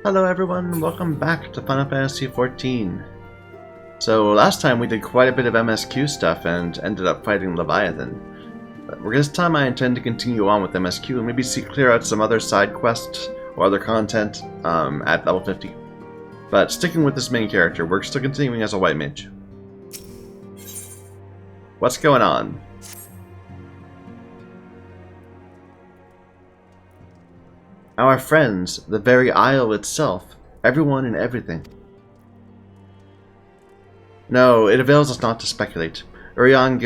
Hello everyone, welcome back to Final Fantasy XIV. So last time we did quite a bit of MSQ stuff and ended up fighting Leviathan. But this time I intend to continue on with MSQ and maybe clear out some other side quests or other content at level 50. But sticking with this main character, we're still continuing as a white mage. What's going on? Our friends, the very isle itself, everyone and everything. No, it avails us not to speculate. Urian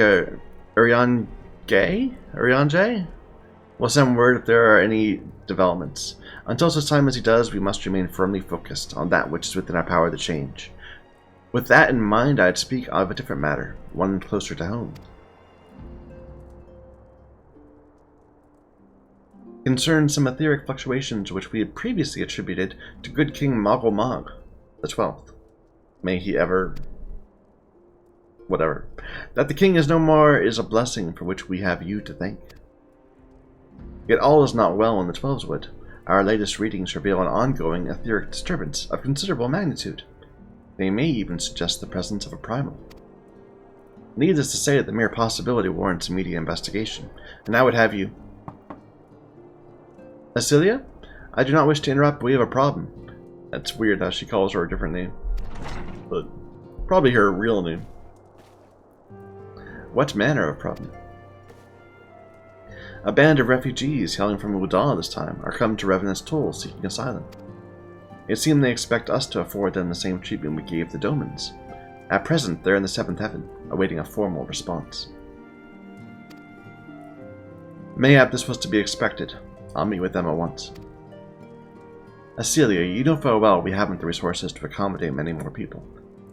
will send word if there are any developments. Until such time as he does, we must remain firmly focused on that which is within our power to change. With that in mind, I'd speak of a different matter, one closer to home. Concerns some etheric fluctuations which we had previously attributed to good King Moggle Mog, the 12th. May he ever... whatever. That the king is no more is a blessing for which we have you to thank. Yet all is not well in the Twelveswood. Our latest readings reveal an ongoing etheric disturbance of considerable magnitude. They may even suggest the presence of a primal. Needless to say, the mere possibility warrants immediate investigation, and I would have you... Asilia? I do not wish to interrupt, but we have a problem. That's weird how she calls her a different name. But probably her real name. What manner of problem? A band of refugees hailing from Udal this time are come to Revenant's Toll seeking asylum. It seems they expect us to afford them the same treatment we gave the Domans. At present, they're in the 7th heaven, awaiting a formal response. Mayhap this was to be expected. I'll meet with them at once. Asilia, you know full well we haven't the resources to accommodate many more people.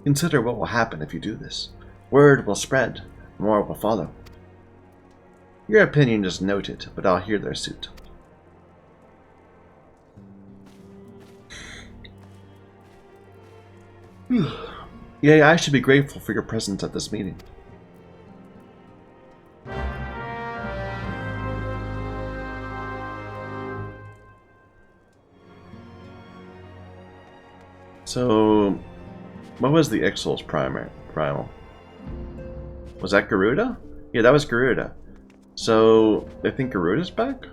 Consider what will happen if you do this. Word will spread, more will follow. Your opinion is noted, but I'll hear their suit. Yea, I should be grateful for your presence at this meeting. So, what was the Ixal's primal? Was that Garuda? Yeah, that was Garuda. So, I think Garuda's back?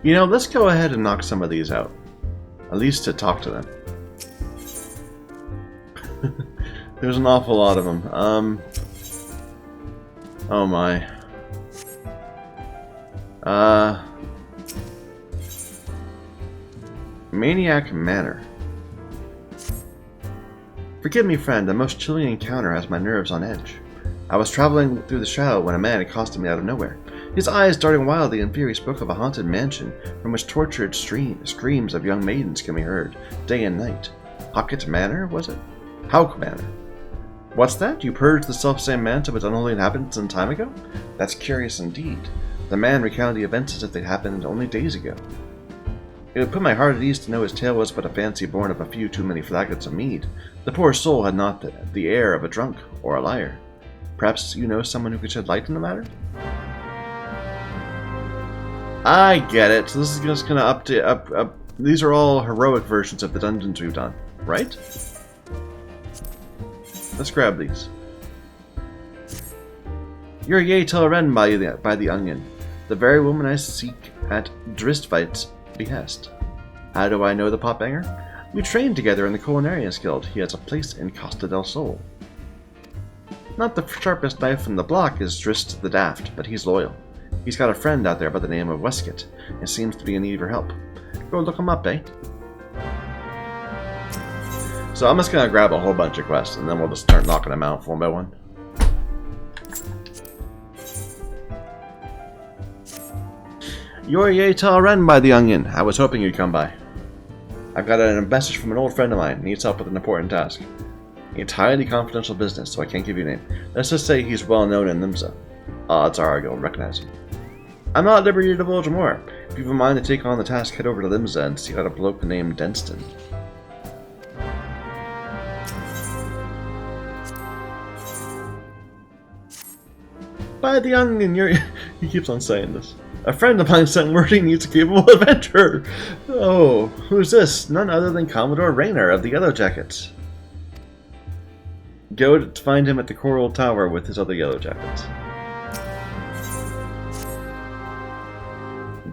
You know, let's go ahead and knock some of these out. At least to talk to them. There's an awful lot of them. Oh my. Maniac Manor. Forgive me, friend, a most chilling encounter has my nerves on edge. I was traveling through the shadow when a man accosted me out of nowhere. His eyes darting wildly, in fear he spoke of a haunted mansion from which tortured screams of young maidens can be heard, day and night. Hawkett Manor, was it? Hawk Manor. What's that? You purged the self-same mansion of its unholy inhabitants some time ago? That's curious indeed. The man recounted the events as if they'd happened only days ago. It would put my heart at ease to know his tale was but a fancy born of a few too many flagons of mead. The poor soul had not the air of a drunk or a liar. Perhaps you know someone who could shed light on the matter? I get it. So this is just gonna update. These are all heroic versions of the dungeons we've done, right? Let's grab these. You're yea till Ren by the onion, the very woman I seek at Dristvite's behest. How do I know the potbanger? We trained together in the Culinarius Guild. He has a place in Costa del Sol. Not the sharpest knife in the block is Drist the Daft, but he's loyal. He's got a friend out there by the name of Westcott, and seems to be in need of your help. Go look him up, eh? So I'm just gonna grab a whole bunch of quests, and then we'll just start knocking them out one by one. You're yea till Ren by the onion. I was hoping you'd come by. I've got a message from an old friend of mine. He needs help with an important task. It's highly confidential business, so I can't give you a name. Let's just say he's well known in Limsa. Odds are you'll recognize him. I'm not at liberty to divulge more. If you have a mind to take on the task, head over to Limsa and seek out a bloke named Denston. By the onion, he keeps on saying this. A friend of mine sent word he needs a capable adventurer. Oh, who's this? None other than Commodore Raynor of the Yellow Jackets. Go to find him at the Coral Tower with his other Yellow Jackets.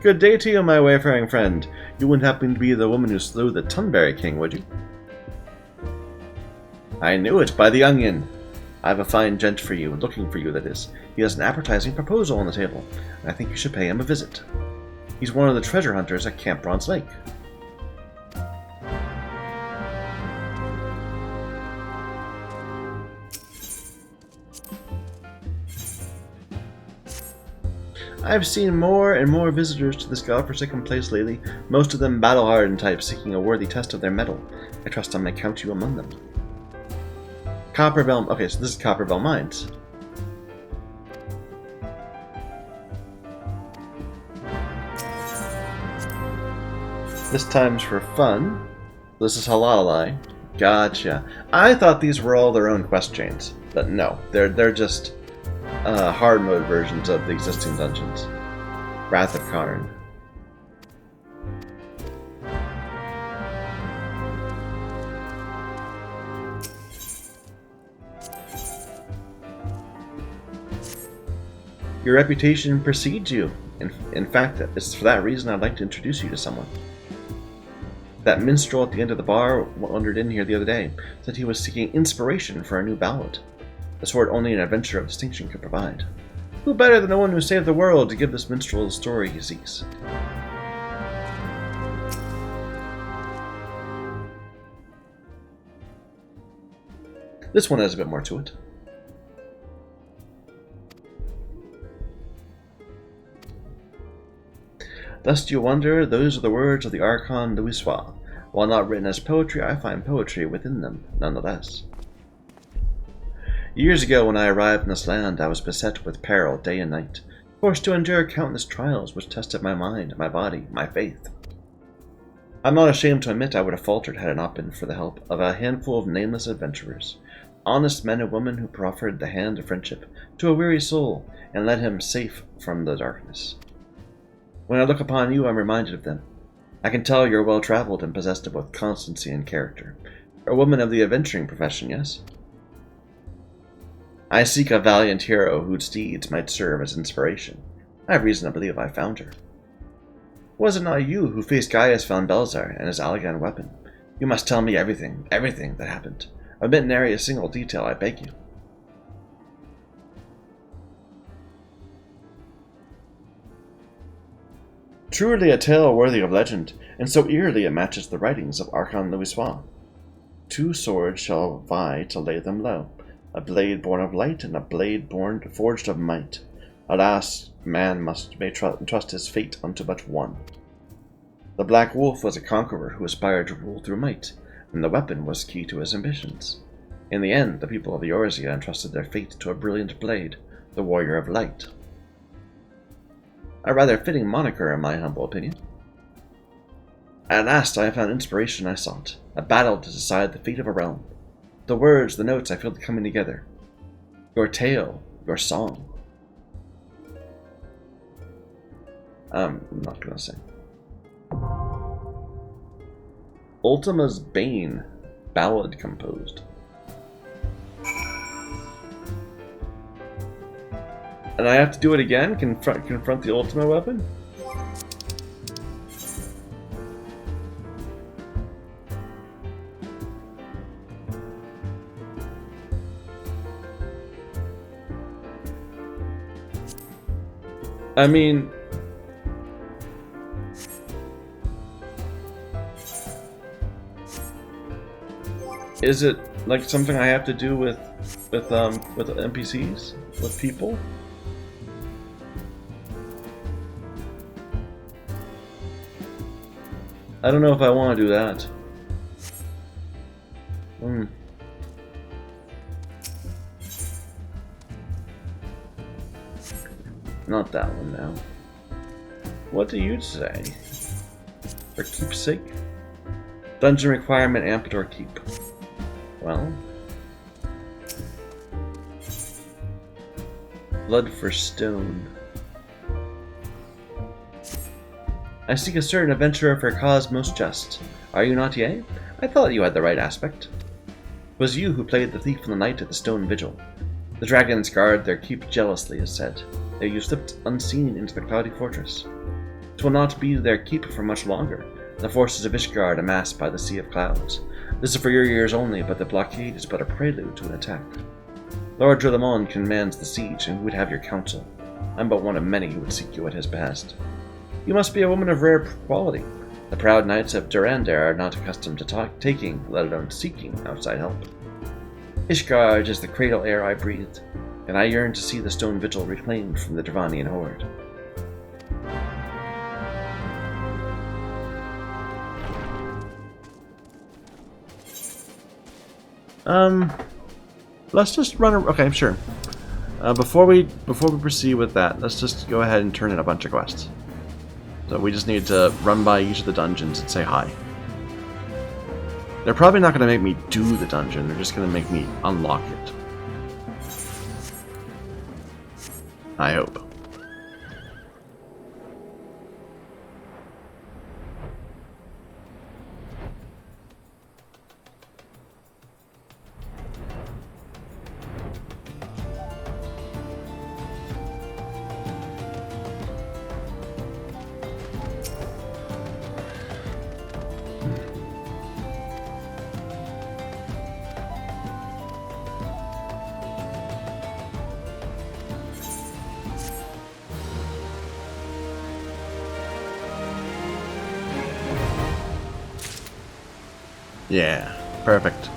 Good day to you, my wayfaring friend. You wouldn't happen to be the woman who slew the Tunberry King, would you? I knew it, by the onion. I have a fine gent for you, looking for you, that is. He has an appetizing proposal on the table, and I think you should pay him a visit. He's one of the treasure hunters at Camp Bronze Lake. I've seen more and more visitors to this godforsaken place lately, most of them battle-hardened types seeking a worthy test of their mettle. I trust I may count you among them. Copperbell... Okay, so this is Copperbell Mines. This time's for fun. This is Halalai. Gotcha. I thought these were all their own quest chains, but no, they're just hard mode versions of the existing dungeons. Wrath of Karn. Your reputation precedes you. In fact, it's for that reason I'd like to introduce you to someone. That minstrel at the end of the bar wandered in here the other day, said he was seeking inspiration for a new ballad. The sort only an adventurer of distinction could provide. Who better than the one who saved the world to give this minstrel the story he seeks? This one has a bit more to it. Thus do you wonder, those are the words of the Archon Louisoix. While not written as poetry, I find poetry within them, nonetheless. Years ago, when I arrived in this land, I was beset with peril day and night, forced to endure countless trials which tested my mind, my body, my faith. I'm not ashamed to admit I would have faltered had it not been for the help of a handful of nameless adventurers, honest men and women who proffered the hand of friendship to a weary soul and led him safe from the darkness. When I look upon you, I'm reminded of them. I can tell you're well-traveled and possessed of both constancy and character. A woman of the adventuring profession, yes? I seek a valiant hero whose deeds might serve as inspiration. I have reason to believe I found her. Was it not you who faced Gaius von Belzar and his Allegan weapon? You must tell me everything that happened. Omit nary a single detail, I beg you. Truly a tale worthy of legend, and so eerily it matches the writings of Archon Louisoix. Two swords shall vie to lay them low, a blade born of light and a blade forged of might. Alas, man may trust his fate unto but one. The Black Wolf was a conqueror who aspired to rule through might, and the weapon was key to his ambitions. In the end, the people of Eorzea entrusted their fate to a brilliant blade, the Warrior of Light. A rather fitting moniker, in my humble opinion. At last I have found inspiration I sought, a battle to decide the fate of a realm. The words, the notes I feel coming together. Your tale, your song. I'm not gonna sing. Ultima's Bane, ballad composed. And I have to do it again? Confront the Ultima weapon? I mean... Is it like something I have to do with NPCs? With people? I don't know if I want to do that. Not that one now. What do you say? For keepsake? Dungeon requirement Ampedor keep. Well. Blood for stone. I seek a certain adventurer for a cause most just. Are you not, yea? I thought you had the right aspect. 'Twas you who played the thief in the night at the stone vigil. The dragons guard their keep jealously, is said. There you slipped unseen into the cloudy fortress. 'Twill not be their keep for much longer. The forces of Ishgard amassed by the sea of clouds. This is for your ears only, but the blockade is but a prelude to an attack. Lord Drillamon commands the siege, and would have your counsel. I'm but one of many who would seek you at his behest. You must be a woman of rare quality. The proud knights of Durandar are not accustomed to taking, let alone seeking, outside help. Ishgard is the cradle air I breathed, and I yearn to see the stone vigil reclaimed from the Dravanian horde. Let's just run. Okay, sure. Before we proceed with that, let's just go ahead and turn in a bunch of quests. So we just need to run by each of the dungeons and say hi. They're probably not going to make me do the dungeon. They're just going to make me unlock it. I hope. Yeah, perfect.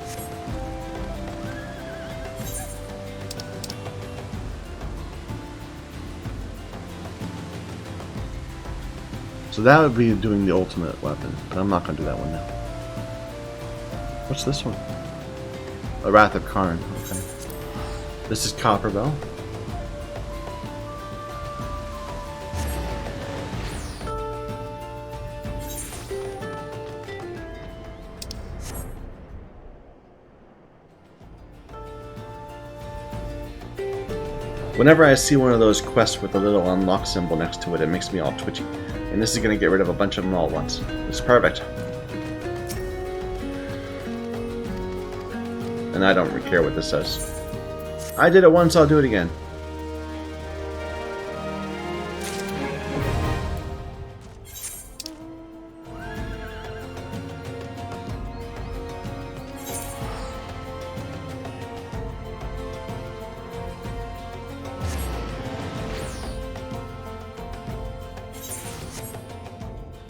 So that would be doing the ultimate weapon, but I'm not going to do that one now. What's this one? A Wrath of Karn. Okay. This is Copperbell. Whenever I see one of those quests with a little unlock symbol next to it, it makes me all twitchy. And this is going to get rid of a bunch of them all at once. It's perfect. And I don't really care what this says. I did it once, I'll do it again.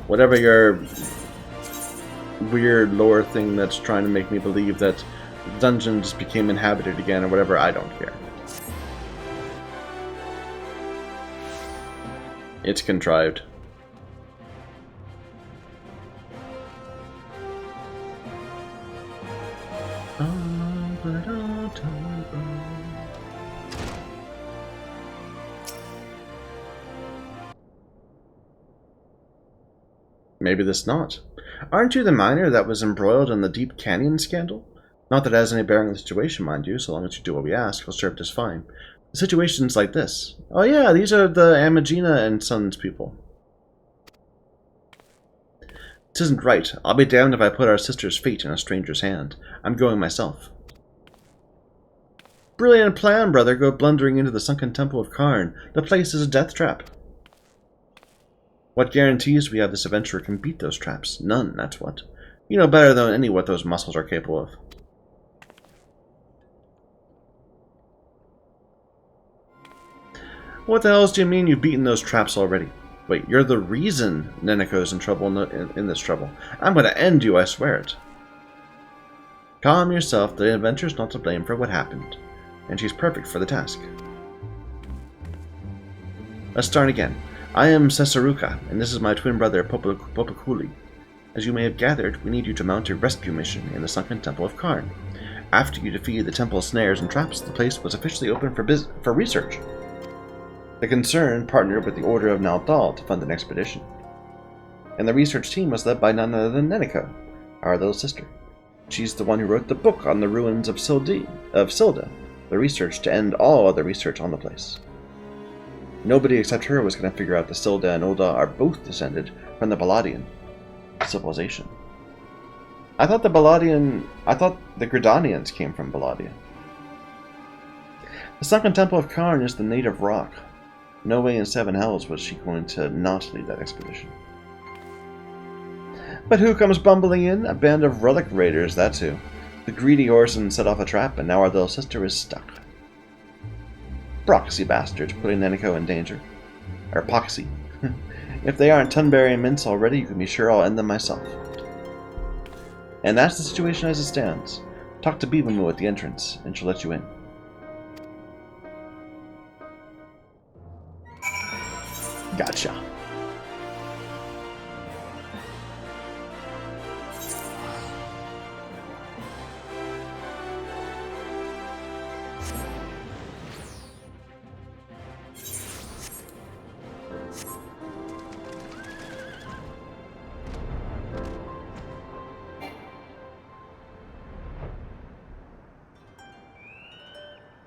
Whatever your weird lore thing that's trying to make me believe that the dungeon just became inhabited again or whatever, I don't care. It's contrived. Maybe this not. Aren't you the miner that was embroiled in the Deep Canyon scandal? Not that it has any bearing on the situation, mind you, so long as you do what we ask, we'll serve just fine. The situation's like this. Oh yeah, these are the Amagina and Sons people. This isn't right. I'll be damned if I put our sister's fate in a stranger's hand. I'm going myself. Brilliant plan, brother. Go blundering into the sunken temple of Karn. The place is a death trap. What guarantees we have this adventurer can beat those traps? None, that's what. You know better than any what those muscles are capable of. What the hell do you mean you've beaten those traps already? Wait, you're the reason Neneko's in trouble in this trouble. I'm going to end you, I swear it. Calm yourself, the adventurer's not to blame for what happened. And she's perfect for the task. Let's start again. I am Sesaruka, and this is my twin brother, Popakuli. As you may have gathered, we need you to mount a rescue mission in the sunken Temple of Karn. After you defeated the temple's snares and traps, the place was officially open for research. The Concern partnered with the Order of Naldal to fund an expedition. And the research team was led by none other than Neniko, our little sister. She's the one who wrote the book on the ruins of Silda, the research to end all other research on the place. Nobody except her was going to figure out that Silda and Ulda are both descended from the Baladian civilization. I thought the Gridanians came from Baladia. The sunken Temple of Karn is the native rock. No way in Seven Hells was she going to not lead that expedition. But who comes bumbling in? A band of relic raiders, that's who. The greedy Orson set off a trap, and now our little sister is stuck. Proxy bastards, putting Neniko in danger. Or Poxy. If they aren't Tunberry and Mince already, you can be sure I'll end them myself. And that's the situation as it stands. Talk to Ramuh at the entrance, and she'll let you in. Gotcha.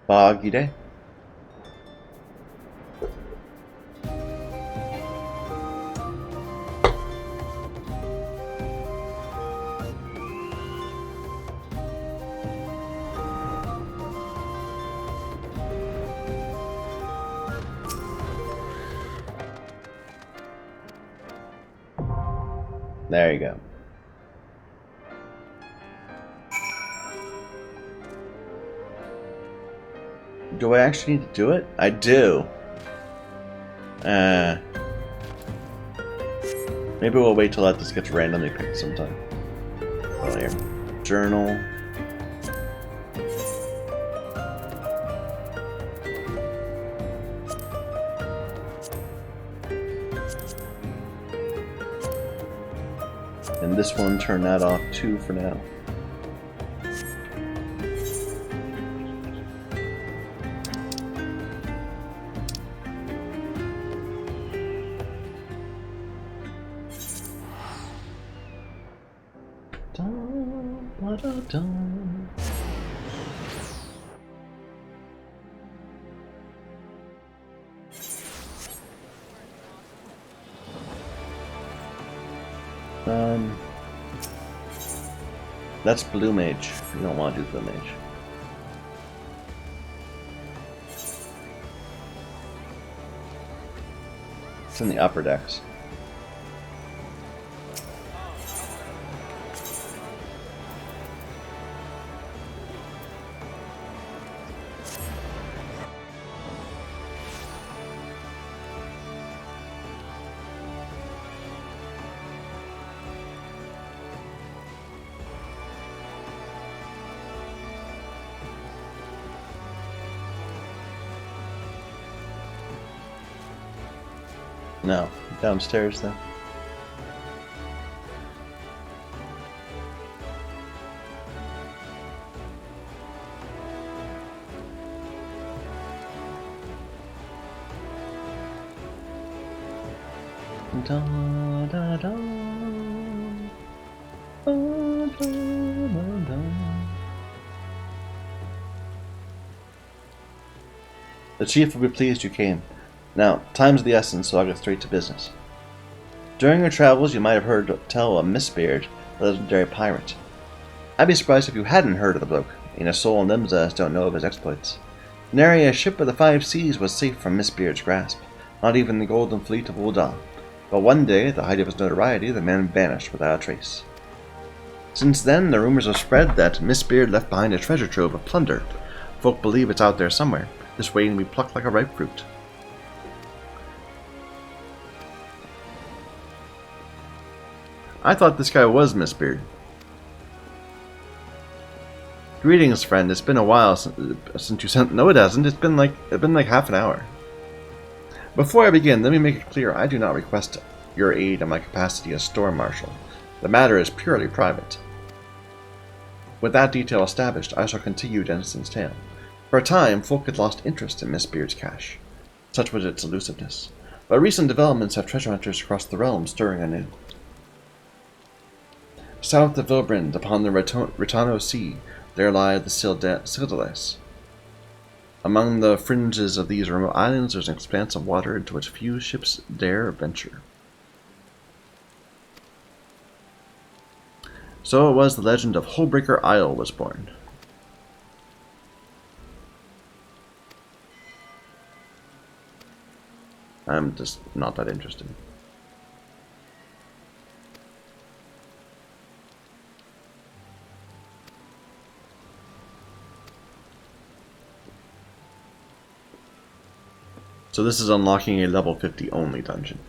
Foggy day. There you go. Do I actually need to do it? I do. Maybe we'll wait till this gets randomly picked sometime. Well, here. Journal. And this one, turn that off too for now. That's Blue Mage. You don't want to do Blue Mage. It's in the upper decks. No, downstairs then. Da, da, da. Da, da, da. The chief will be pleased you came. Now, time's the essence, so I'll get straight to business. During your travels, you might have heard tell of Mistbeard, the legendary pirate. I'd be surprised if you hadn't heard of the bloke. Ain't a soul in Nimza don't know of his exploits. Nary a ship of the five seas was safe from Mistbeard's grasp, not even the golden fleet of Ul'dah. But one day, at the height of his notoriety, the man vanished without a trace. Since then, the rumors have spread that Mistbeard left behind a treasure trove of plunder. Folk believe it's out there somewhere, just waiting to be plucked like a ripe fruit. I thought this guy was Mistbeard. Greetings, friend. It's been a while since you sent. No, it hasn't. It's been like half an hour. Before I begin, let me make it clear: I do not request your aid in my capacity as Storm Marshal. The matter is purely private. With that detail established, I shall continue Dennison's tale. For a time, folk had lost interest in Miss Beard's cache. Such was its elusiveness. But recent developments have treasure hunters across the realm stirring anew. South of Vilbrind, upon the Retano Sea, there lie the Sildeles. Among the fringes of these remote islands, there is an expanse of water into which few ships dare venture. So it was the legend of Hullbreaker Isle was born. I'm just not that interested. So this is unlocking a level 50 only dungeon,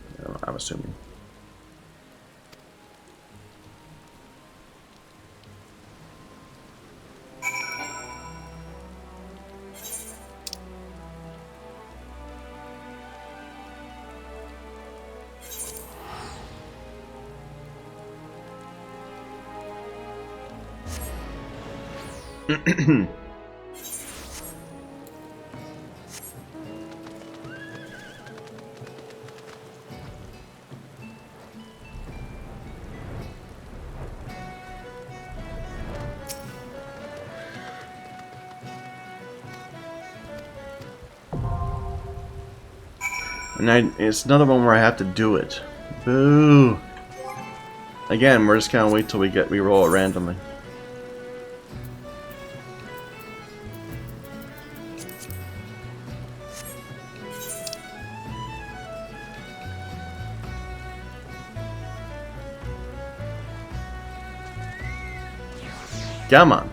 I'm assuming. And it's another one where I have to do it. Boo! Again, we're just gonna wait till we roll it randomly. Come on.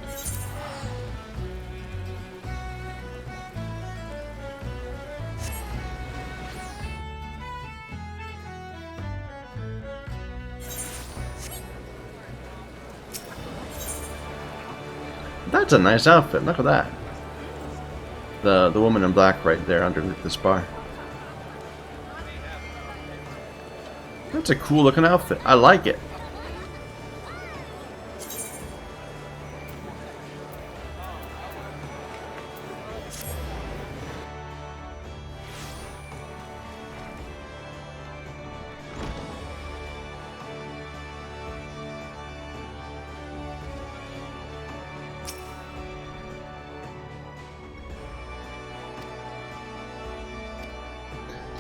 That's a nice outfit. Look at that. The woman in black right there underneath this bar. That's a cool looking outfit. I like it.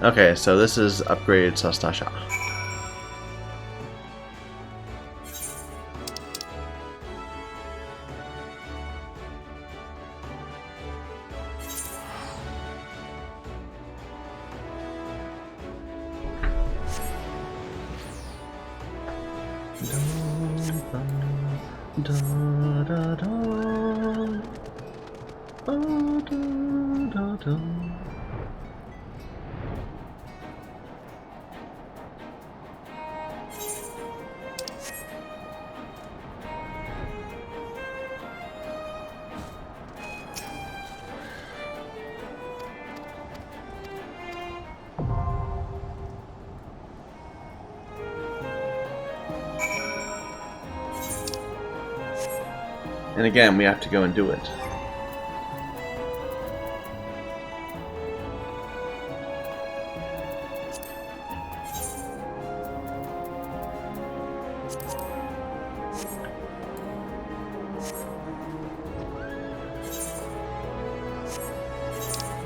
Okay, so this is upgrade Sastasha. And again, we have to go and do it.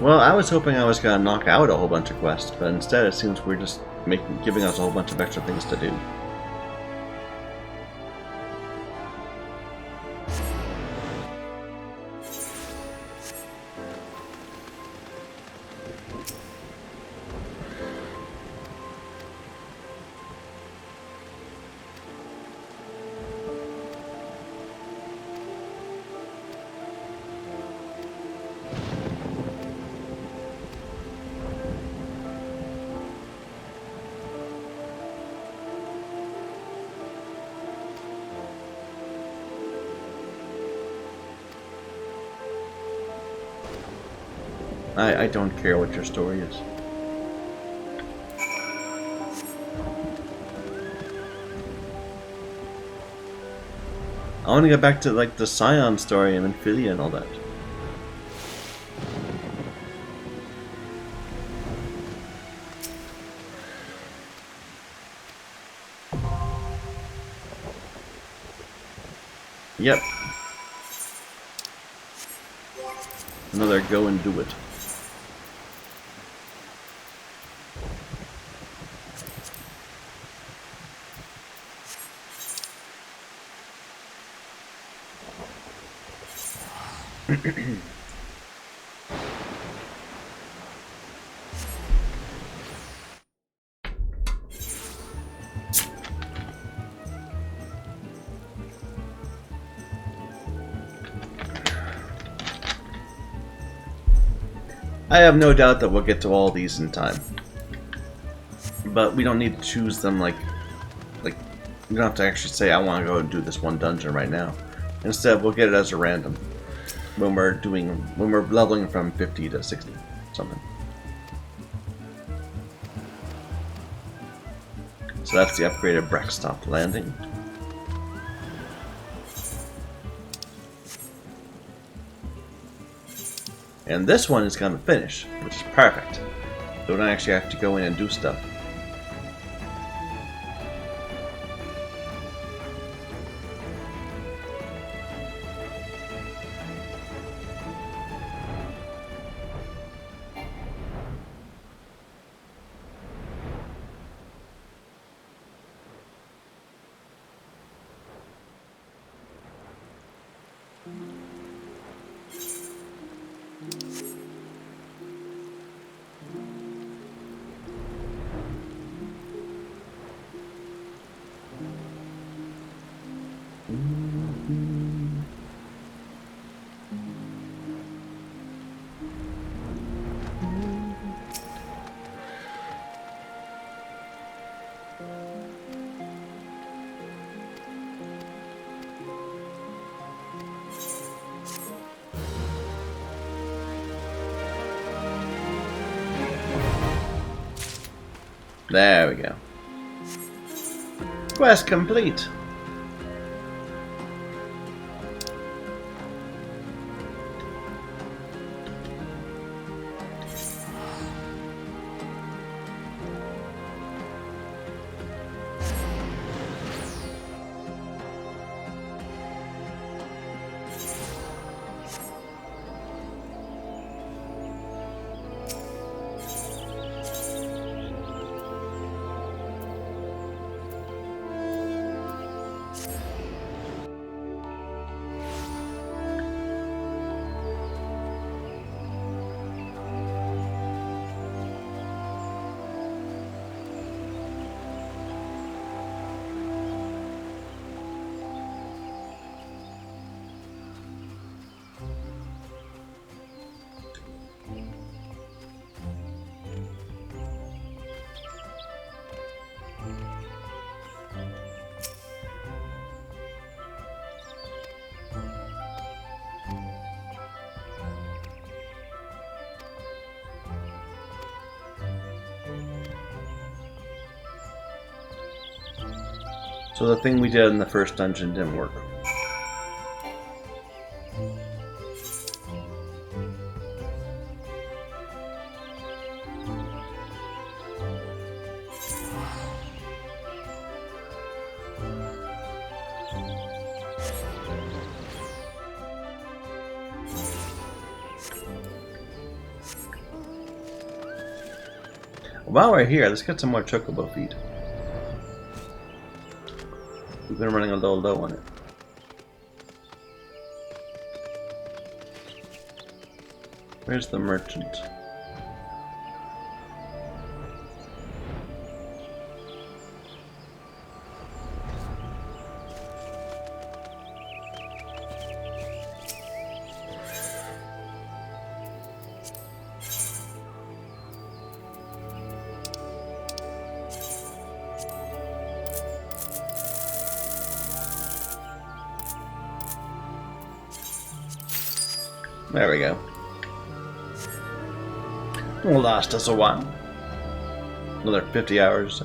Well, I was hoping I was going to knock out a whole bunch of quests, but instead it seems we're just giving us a whole bunch of extra things to do. I don't care what your story is. I want to get back to like the Scion story and Amphilia and all that. Yep. Another go and do it. I have no doubt that we'll get to all these in time. But we don't need to choose them like we don't have to actually say I want to go and do this one dungeon right now. Instead, we'll get it as a random when we're leveling from 50 to 60 something. So that's the upgraded backstop landing. And this one is gonna finish, which is perfect. So we don't actually have to go in and do stuff. There we go. Quest complete. So the thing we did in the first dungeon didn't work. While we're here, let's get some more chocobo feed. We've been running a little low on it. Where's the merchant? There we go. Will last us a while. Another 50 hours.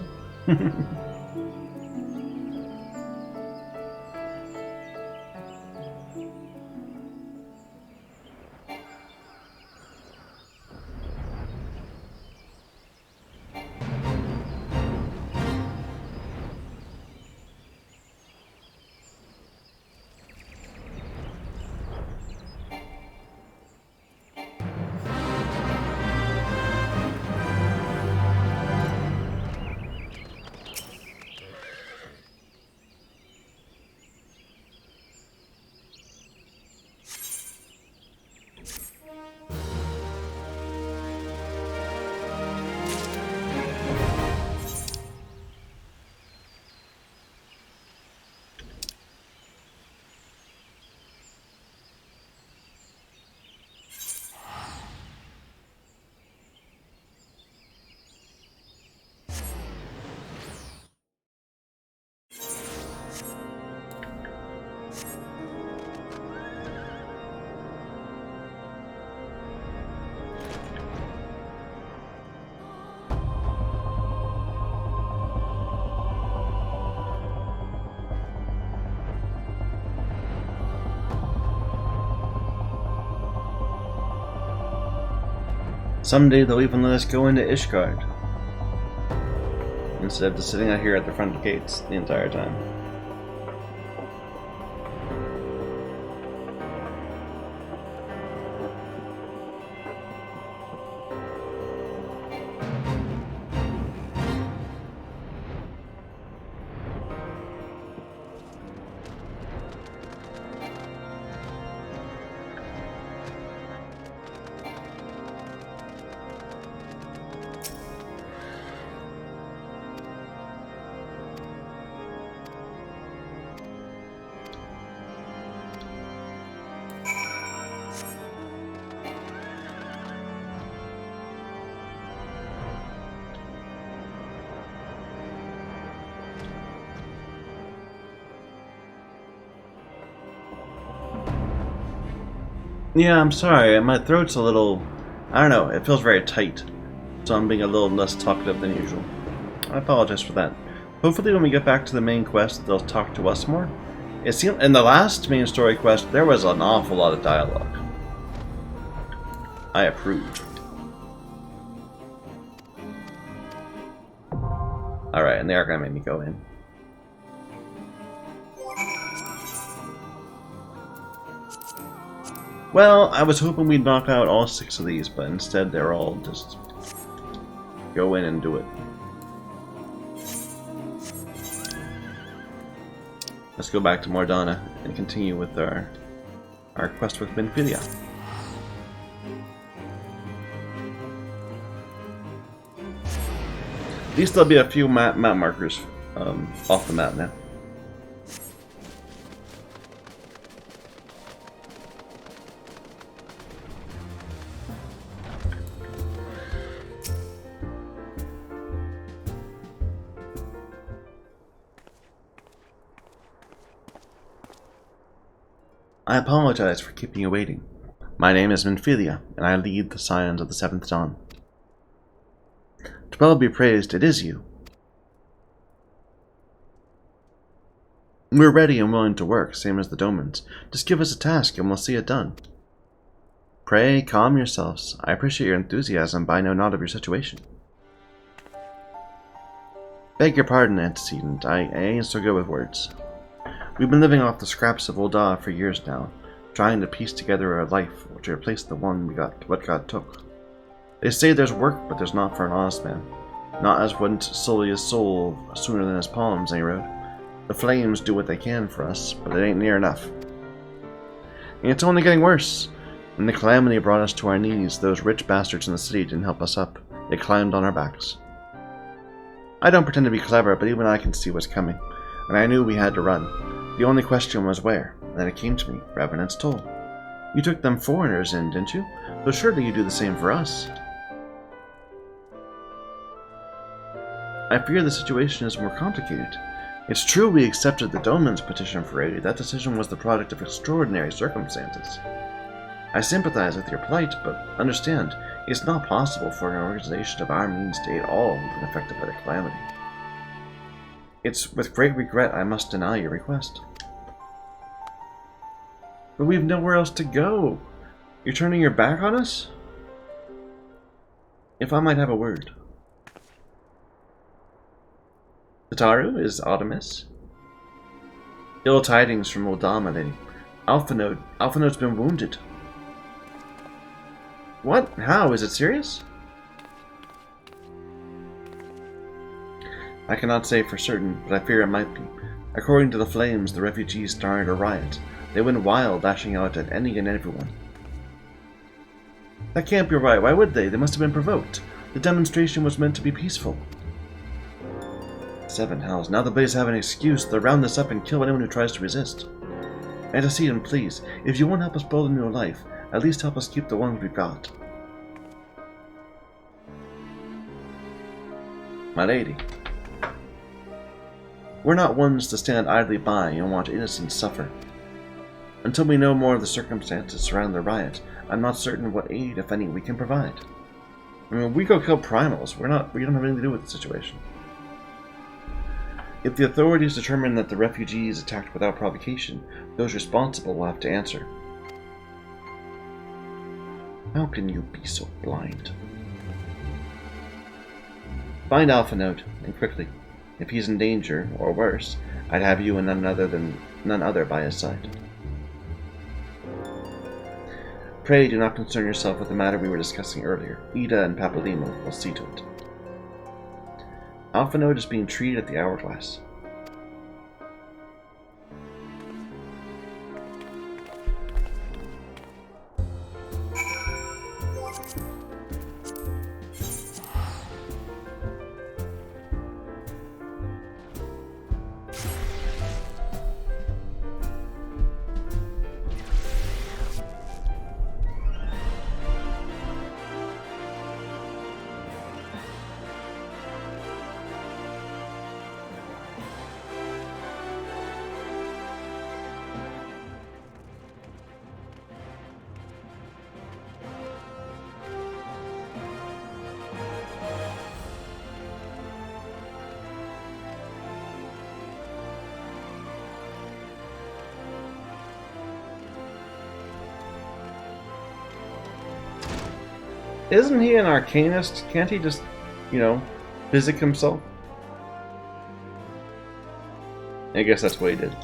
Someday they'll even let us go into Ishgard, instead of just sitting out here at the front gates the entire time. Yeah, I'm sorry, my throat's a little... I don't know, it feels very tight. So I'm being a little less talkative than usual. I apologize for that. Hopefully when we get back to the main quest, they'll talk to us more. It seemed in the last main story quest, there was an awful lot of dialogue. I approve. Alright, and they are going to make me go in. Well, I was hoping we'd knock out all 6 of these, but instead they're all just go in and do it. Let's go back to Mordana and continue with our quest with Minfilia. At least there'll be a few map markers off the map now. I apologize for keeping you waiting. My name is Minfilia, and I lead the Scions of the Seventh Dawn. To well be praised, it is you. We're ready and willing to work, same as the Domans. Just give us a task and we'll see it done. Pray, calm yourselves. I appreciate your enthusiasm, but I know not of your situation. Beg your pardon, antecedent. I ain't so good with words. We've been living off the scraps of Ul'dah for years now, trying to piece together a life which replaced the one what God took. They say there's work, but there's not for an honest man. Not as wouldn't sully his soul sooner than his palms, eh, Road? The flames do what they can for us, but it ain't near enough. And it's only getting worse. When the calamity brought us to our knees, those rich bastards in the city didn't help us up. They climbed on our backs. I don't pretend to be clever, but even I can see what's coming, and I knew we had to run. The only question was where, and then it came to me, Revenant's Toll. You took them foreigners in, didn't you? So surely you do the same for us. I fear the situation is more complicated. It's true we accepted the Doman's petition for aid. That decision was the product of extraordinary circumstances. I sympathize with your plight, but understand, it's not possible for an organization of our means to aid all who've been affected by the calamity. It's with great regret I must deny your request. But we've nowhere else to go. You're turning your back on us? If I might have a word. Tataru, is Artemis? Ill tidings from Ul'dah, my lady. Alphanode's been wounded. What? How? Is it serious? I cannot say for certain, but I fear it might be. According to the flames, the refugees started a riot. They went wild, lashing out at any and everyone. That can't be right. Why would they? They must have been provoked. The demonstration was meant to be peaceful. 7 hells. Now the Blaze have an excuse. They'll round us up and kill anyone who tries to resist. Antecedent, please. If you won't help us build a new life, at least help us keep the ones we've got. My lady. We're not ones to stand idly by and watch innocents suffer. Until we know more of the circumstances surrounding the riot, I'm not certain what aid, if any, we can provide. I mean, we go kill primals. We don't have anything to do with the situation. If the authorities determine that the refugees attacked without provocation, those responsible will have to answer. How can you be so blind? Find Alpha Node, and quickly. If he's in danger, or worse, I'd have you and none other by his side. Pray do not concern yourself with the matter we were discussing earlier. Ida and Papadimo will see to it. Alpha Node is being treated at the Hourglass. Isn't he an arcanist? Can't he just, physic himself? I guess that's what he did.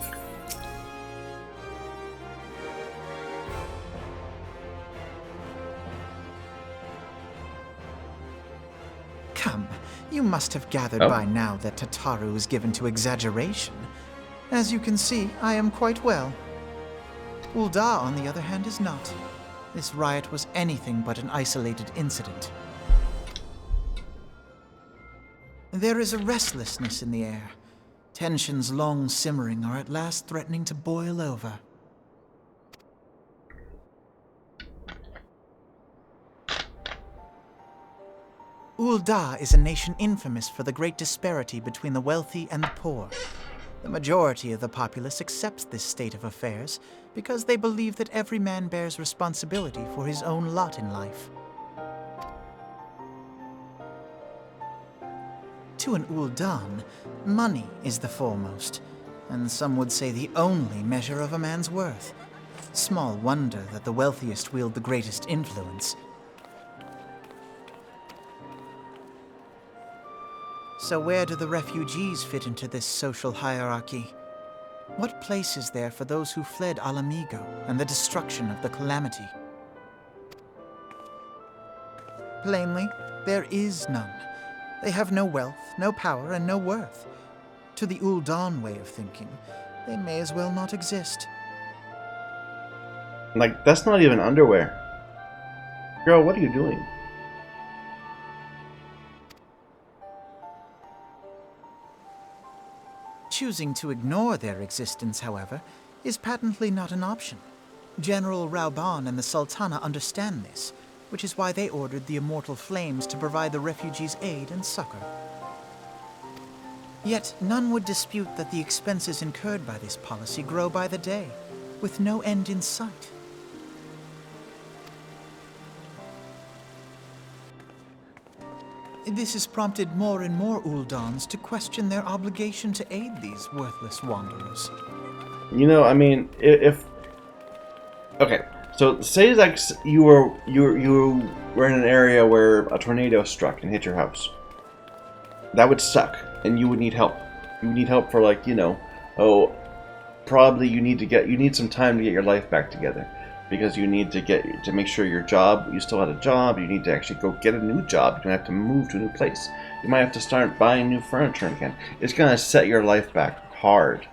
Come, you must have gathered by now that Tataru is given to exaggeration. As you can see, I am quite well. Ul'dah, on the other hand, is not. This riot was anything but an isolated incident. There is a restlessness in the air. Tensions long simmering are at last threatening to boil over. Ul'dah is a nation infamous for the great disparity between the wealthy and the poor. The majority of the populace accepts this state of affairs because they believe that every man bears responsibility for his own lot in life. To an Ul'dan, money is the foremost, and some would say the only measure of a man's worth. Small wonder that the wealthiest wield the greatest influence. So where do the refugees fit into this social hierarchy? What place is there for those who fled Alamigo and the destruction of the Calamity? Plainly, there is none. They have no wealth, no power, and no worth. To the Ul'dan way of thinking, they may as well not exist. Like, that's not even underwear. Girl, what are you doing? Choosing to ignore their existence, however, is patently not an option. General Rauban and the Sultana understand this, which is why they ordered the Immortal Flames to provide the refugees aid and succor. Yet none would dispute that the expenses incurred by this policy grow by the day, with no end in sight. This has prompted more and more Uldans to question their obligation to aid these worthless wanderers. If okay, so say like you were in an area where a tornado struck and hit your house. That would suck, and you would need help. You would need help for probably you need some time to get your life back together. Because you need to make sure you still had a job, you need to actually go get a new job, you're going to have to move to a new place. You might have to start buying new furniture again. It's going to set your life back hard.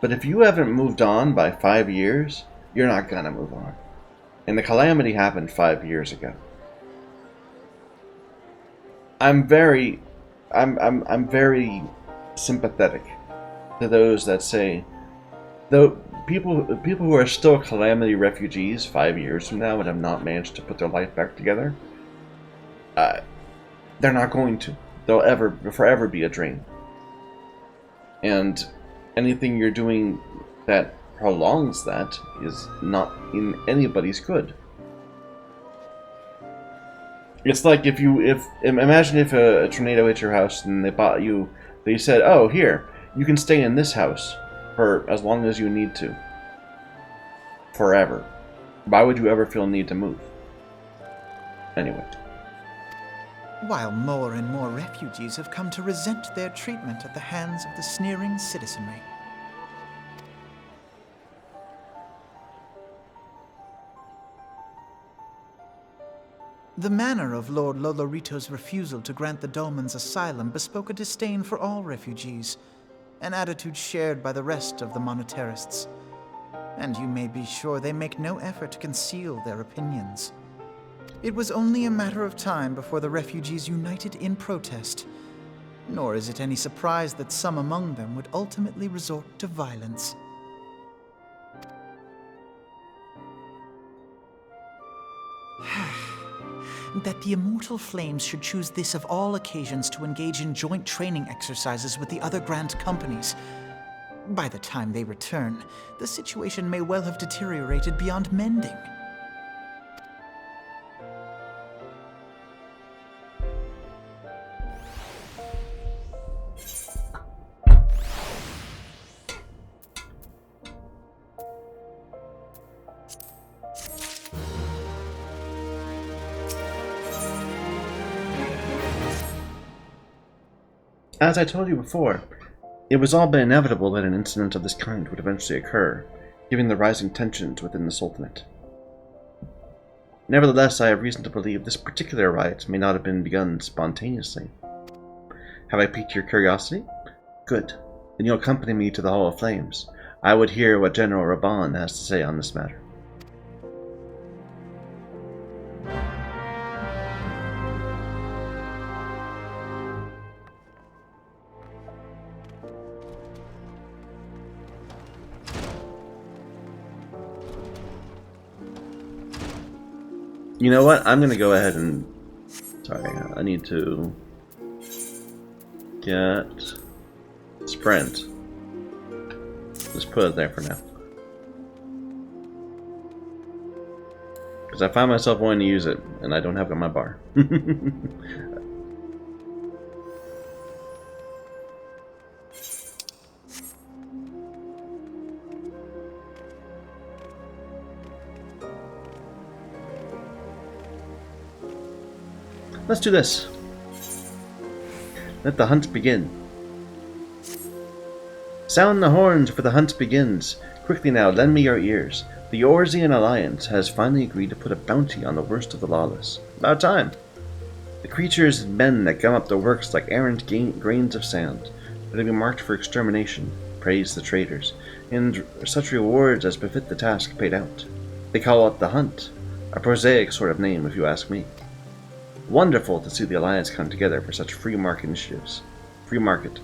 But if you haven't moved on by 5 years, you're not going to move on. And the calamity happened 5 years ago. I'm very sympathetic to those that say, though, people who are still calamity refugees 5 years from now and have not managed to put their life back together, they're not going to. They'll forever be a drain. And anything you're doing that prolongs that is not in anybody's good. It's like imagine if a tornado hit your house and they said, oh, here, you can stay in this house for as long as you need to. Forever. Why would you ever feel a need to move? Anyway. while more and more refugees have come to resent their treatment at the hands of the sneering citizenry. The manner of Lord Lolorito's refusal to grant the dolmens asylum bespoke a disdain for all refugees, an attitude shared by the rest of the monetarists. And you may be sure they make no effort to conceal their opinions. It was only a matter of time before the refugees united in protest, nor is it any surprise that some among them would ultimately resort to violence. That the Immortal Flames should choose this of all occasions to engage in joint training exercises with the other Grand Companies. By the time they return, the situation may well have deteriorated beyond mending. As I told you before, it was all but inevitable that an incident of this kind would eventually occur, given the rising tensions within the Sultanate. Nevertheless, I have reason to believe this particular riot may not have been begun spontaneously. Have I piqued your curiosity? Good. Then you'll accompany me to the Hall of Flames. I would hear what General Raban has to say on this matter. You know what? I'm going to go ahead and... Sorry, I need to get Sprint. Just put it there for now. Because I find myself wanting to use it, and I don't have it on my bar. Let's do this. Let the hunt begin. Sound the horns, for the hunt begins. Quickly now, lend me your ears. The Orzian Alliance has finally agreed to put a bounty on the worst of the lawless. About time. The creatures and men that gum up the works like errant grains of sand are to be marked for extermination, praise the traitors, and such rewards as befit the task paid out. They call it the hunt, a prosaic sort of name if you ask me. Wonderful to see the Alliance come together for such free market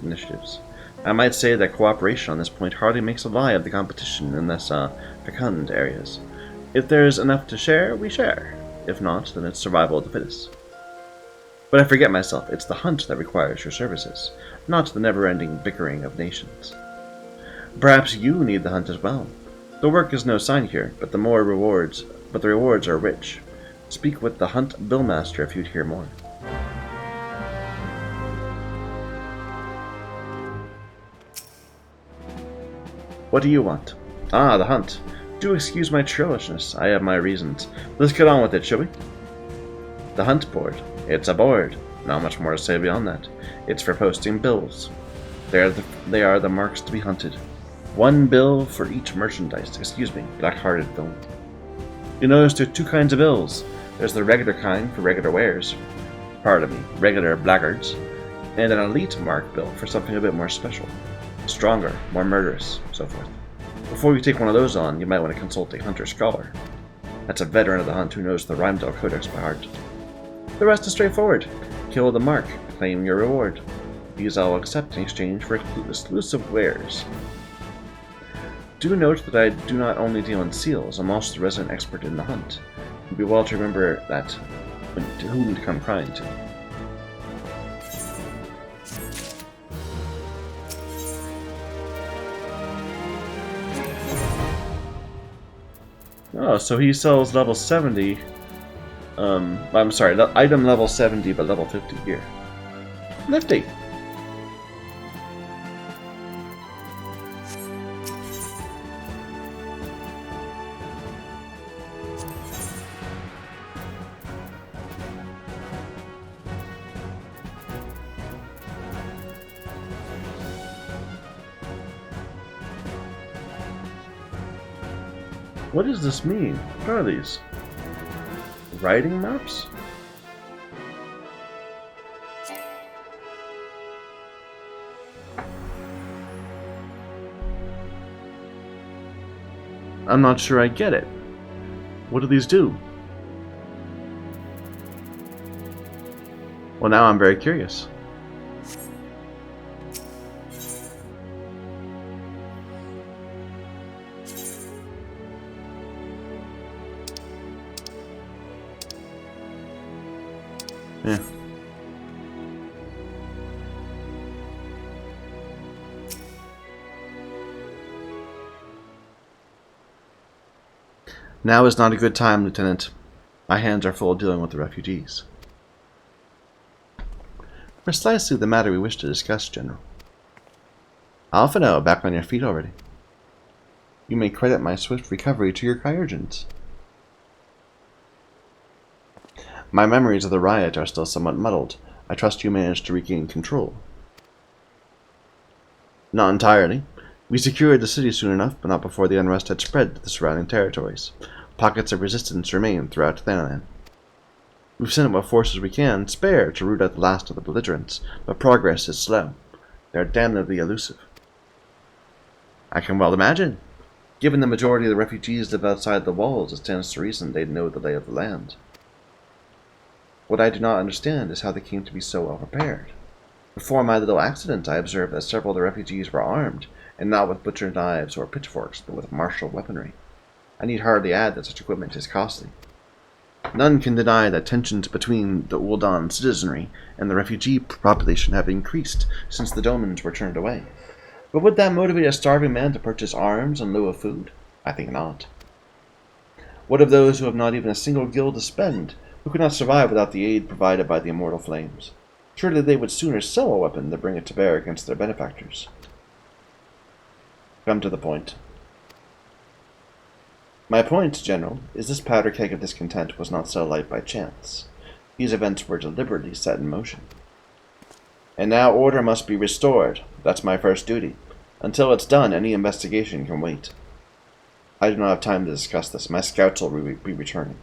initiatives. I might say that cooperation on this point hardly makes a lie of the competition in less fecund areas. If there's enough to share, we share. If not, then it's survival of the fittest. But I forget myself, it's the hunt that requires your services, not the never-ending bickering of nations. Perhaps you need the hunt as well. The work is no sign here, but the rewards are rich. Speak with the Hunt Billmaster if you'd hear more. What do you want? Ah, the hunt. Do excuse my churlishness. I have my reasons. Let's get on with it, shall we? The hunt board. It's a board. Not much more to say beyond that. It's for posting bills. They are the marks to be hunted. One bill for each merchandise. Black-hearted villain. You notice there are two kinds of bills. There's the regular kind for regular wares. Regular blackguards. And an elite mark bill for something a bit more special. Stronger, more murderous, so forth. Before you take one of those on, you might want to consult a hunter scholar. That's a veteran of the hunt who knows the Rhymedale Codex by heart. The rest is straightforward. Kill the mark, claim your reward. These I'll accept in exchange for exclusive wares. Do note that I do not only deal in seals, I'm also the resident expert in the hunt. It would be well to remember that to whom to come crying to. Oh, so he sells level 70. I'm sorry, item level 70 but level 50 gear. Nifty! What does this mean? What are these? Writing maps? I'm not sure I get it. What do these do? Well, now I'm very curious. Yeah. Now is not a good time, Lieutenant. My hands are full dealing with the refugees. Precisely the matter we wish to discuss, General. Alphino, back on your feet already. You may credit my swift recovery to your Kyurgens. My memories of the riot are still somewhat muddled. I trust you managed to regain control. Not entirely. We secured the city soon enough, but not before the unrest had spread to the surrounding territories. Pockets of resistance remain throughout Thanalan. We've sent what forces we can spare to root out the last of the belligerents, but progress is slow. They are damnably elusive. I can well imagine. Given the majority of the refugees live outside the walls, it stands to reason they'd know the lay of the land. What I do not understand is how they came to be so well prepared. Before my little accident, I observed that several of the refugees were armed, and not with butcher knives or pitchforks, but with martial weaponry. I need hardly add that such equipment is costly. None can deny that tensions between the Uldan citizenry and the refugee population have increased since the Domans were turned away. But would that motivate a starving man to purchase arms in lieu of food? I think not. What of those who have not even a single gil to spend, who could not survive without the aid provided by the immortal flames? Surely they would sooner sell a weapon than bring it to bear against their benefactors. Come to the point. My point, General, is this powder keg of discontent was not so light by chance. These events were deliberately set in motion. And now order must be restored. That's my first duty. Until it's done, any investigation can wait. I do not have time to discuss this. My scouts will be returning.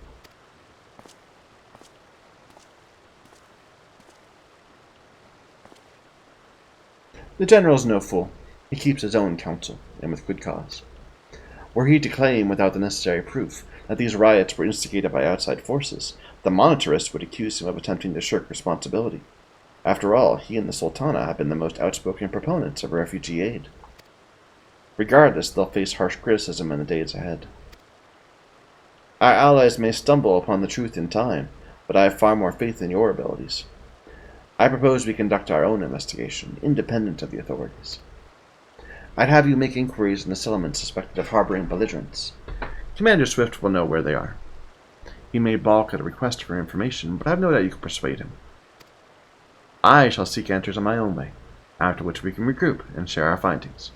The General's no fool. He keeps his own counsel, and with good cause. Were he to claim, without the necessary proof, that these riots were instigated by outside forces, the monetarist would accuse him of attempting to shirk responsibility. After all, he and the Sultana have been the most outspoken proponents of refugee aid. Regardless, they'll face harsh criticism in the days ahead. Our allies may stumble upon the truth in time, but I have far more faith in your abilities. I propose we conduct our own investigation, independent of the authorities. I'd have you make inquiries in the settlements suspected of harboring belligerents. Commander Swift will know where they are. He may balk at a request for information, but I have no doubt you can persuade him. I shall seek answers on my own way, after which we can regroup and share our findings.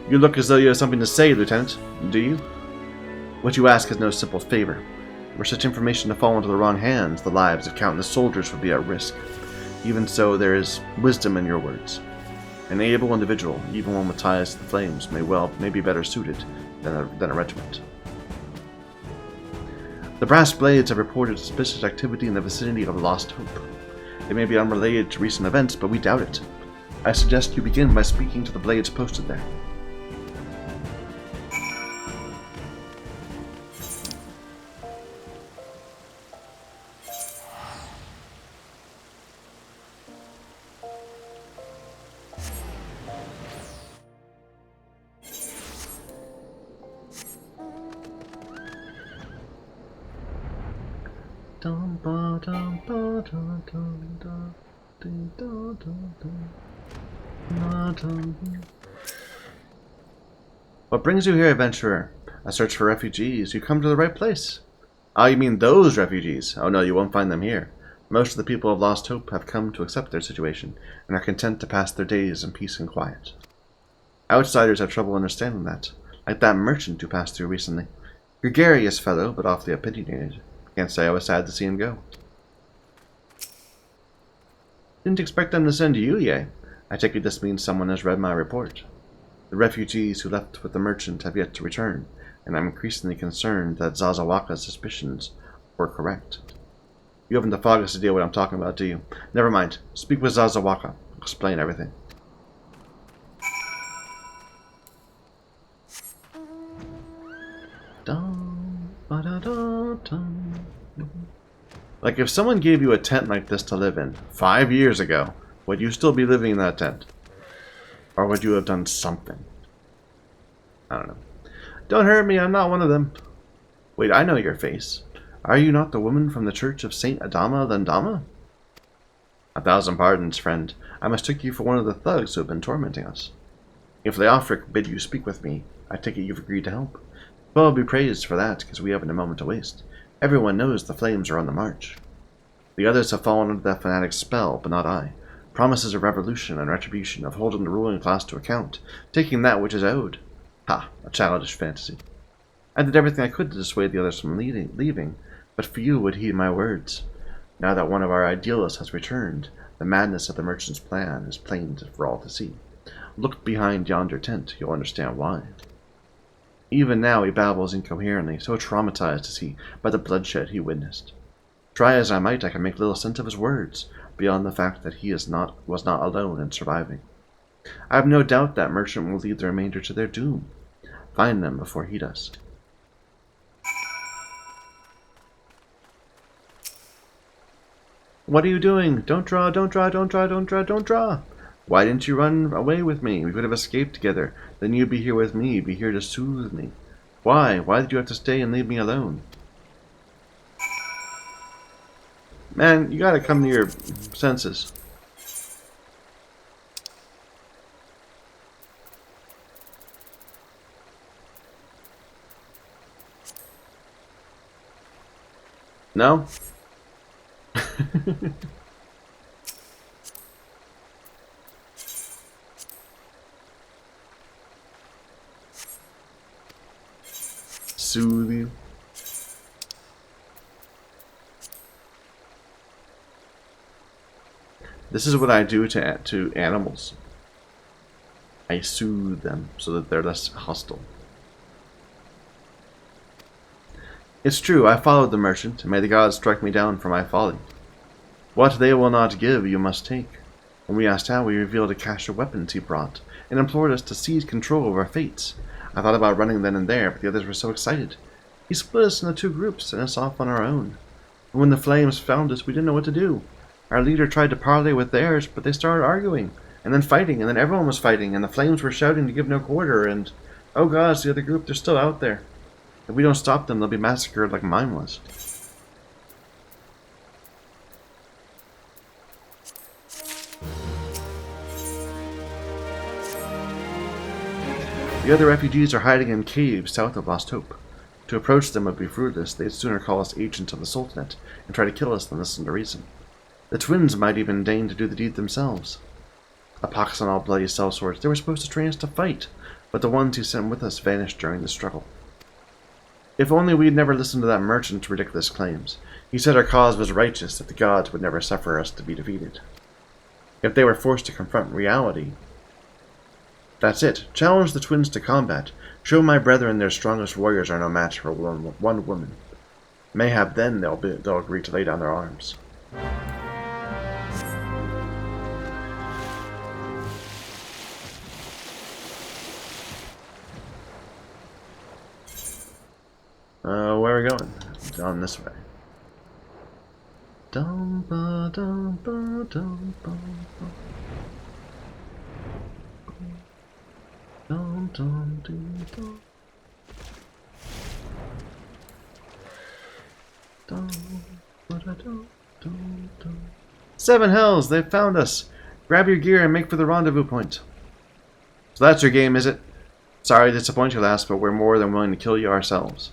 You look as though you have something to say, Lieutenant. Do you? What you ask is no simple favor. Were such information to fall into the wrong hands, the lives of countless soldiers would be at risk. Even so, there is wisdom in your words. An able individual, even one with ties to the flames, may be better suited than a regiment. The Brass Blades have reported suspicious activity in the vicinity of Lost Hope. It may be unrelated to recent events, but we doubt it. I suggest you begin by speaking to the Blades posted there. What brings you here, adventurer? A search for refugees. You come to the right place. Ah, you mean those refugees? Oh no, you won't find them here. Most of the people of Lost Hope have come to accept their situation, and are content to pass their days in peace and quiet. Outsiders have trouble understanding that, like that merchant who passed through recently. Gregarious fellow, but awfully opinionated. Can't say I was sad to see him go. Didn't expect them to send you, yet. I take it this means someone has read my report. The refugees who left with the merchant have yet to return, and I'm increasingly concerned that Zazawaka's suspicions were correct. You haven't the foggiest idea what I'm talking about, do you? Never mind. Speak with Zazawaka. Explain everything. Like, if someone gave you a tent like this to live in 5 years ago, would you still be living in that tent? Or would you have done something? I don't know. Don't hurt me, I'm not one of them. Wait, I know your face. Are you not the woman from the church of Saint Adama Landama? 1,000 pardons, friend. I mistook you for one of the thugs who have been tormenting us. If Leofric bid you speak with me, I take it you've agreed to help. Well, be praised for that, because we haven't a moment to waste. Everyone knows the flames are on the march. The others have fallen under that fanatic's spell, but not I. Promises of revolution and retribution, of holding the ruling class to account, taking that which is owed. Ha, a childish fantasy. I did everything I could to dissuade the others from leaving, but few would heed my words. Now that one of our idealists has returned, the madness of the merchant's plan is plain for all to see. Look behind yonder tent, you'll understand why. Even now he babbles incoherently, so traumatized is he by the bloodshed he witnessed. Try as I might, I can make little sense of his words, beyond the fact that he was not alone in surviving. I have no doubt that merchant will lead the remainder to their doom. Find them before he does. What are you doing? Don't draw, don't draw, don't draw, don't draw, don't draw! Why didn't you run away with me? We could have escaped together. Then you'd be here with me, be here to soothe me. Why? Why did you have to stay and leave me alone? Man, you gotta come to your senses. No? Soothe you. This is what I do to animals. I soothe them so that they're less hostile. It's true, I followed the merchant, and may the gods strike me down for my folly. What they will not give, you must take. When we asked how, he revealed a cache of weapons he brought, and implored us to seize control of our fates. I thought about running then and there, but the others were so excited. He split us into 2 groups, and us off on our own. And when the flames found us, we didn't know what to do. Our leader tried to parley with theirs, but they started arguing, and then fighting, and then everyone was fighting, and the flames were shouting to give no quarter, and... oh gosh, the other group, they're still out there. If we don't stop them, they'll be massacred like mine was. The other refugees are hiding in caves south of Lost Hope. To approach them would be fruitless. They'd sooner call us agents of the Sultanate and try to kill us than listen to reason. The twins might even deign to do the deed themselves. A pox on all bloody sellswords. They were supposed to train us to fight, but the ones who sent with us vanished during the struggle. If only we'd never listened to that merchant's ridiculous claims. He said our cause was righteous, that the gods would never suffer us to be defeated. If they were forced to confront reality... That's it. Challenge the twins to combat. Show my brethren their strongest warriors are no match for one woman. Mayhap then they'll agree to lay down their arms. Where are we going? Down this way. Dum ba dum ba dum ba ba. Dum dum dum dum. Dum ba da dum dum dum. 7 hells! They've found us! Grab your gear and make for the rendezvous point. So that's your game, is it? Sorry to disappoint you, lass, but we're more than willing to kill you ourselves.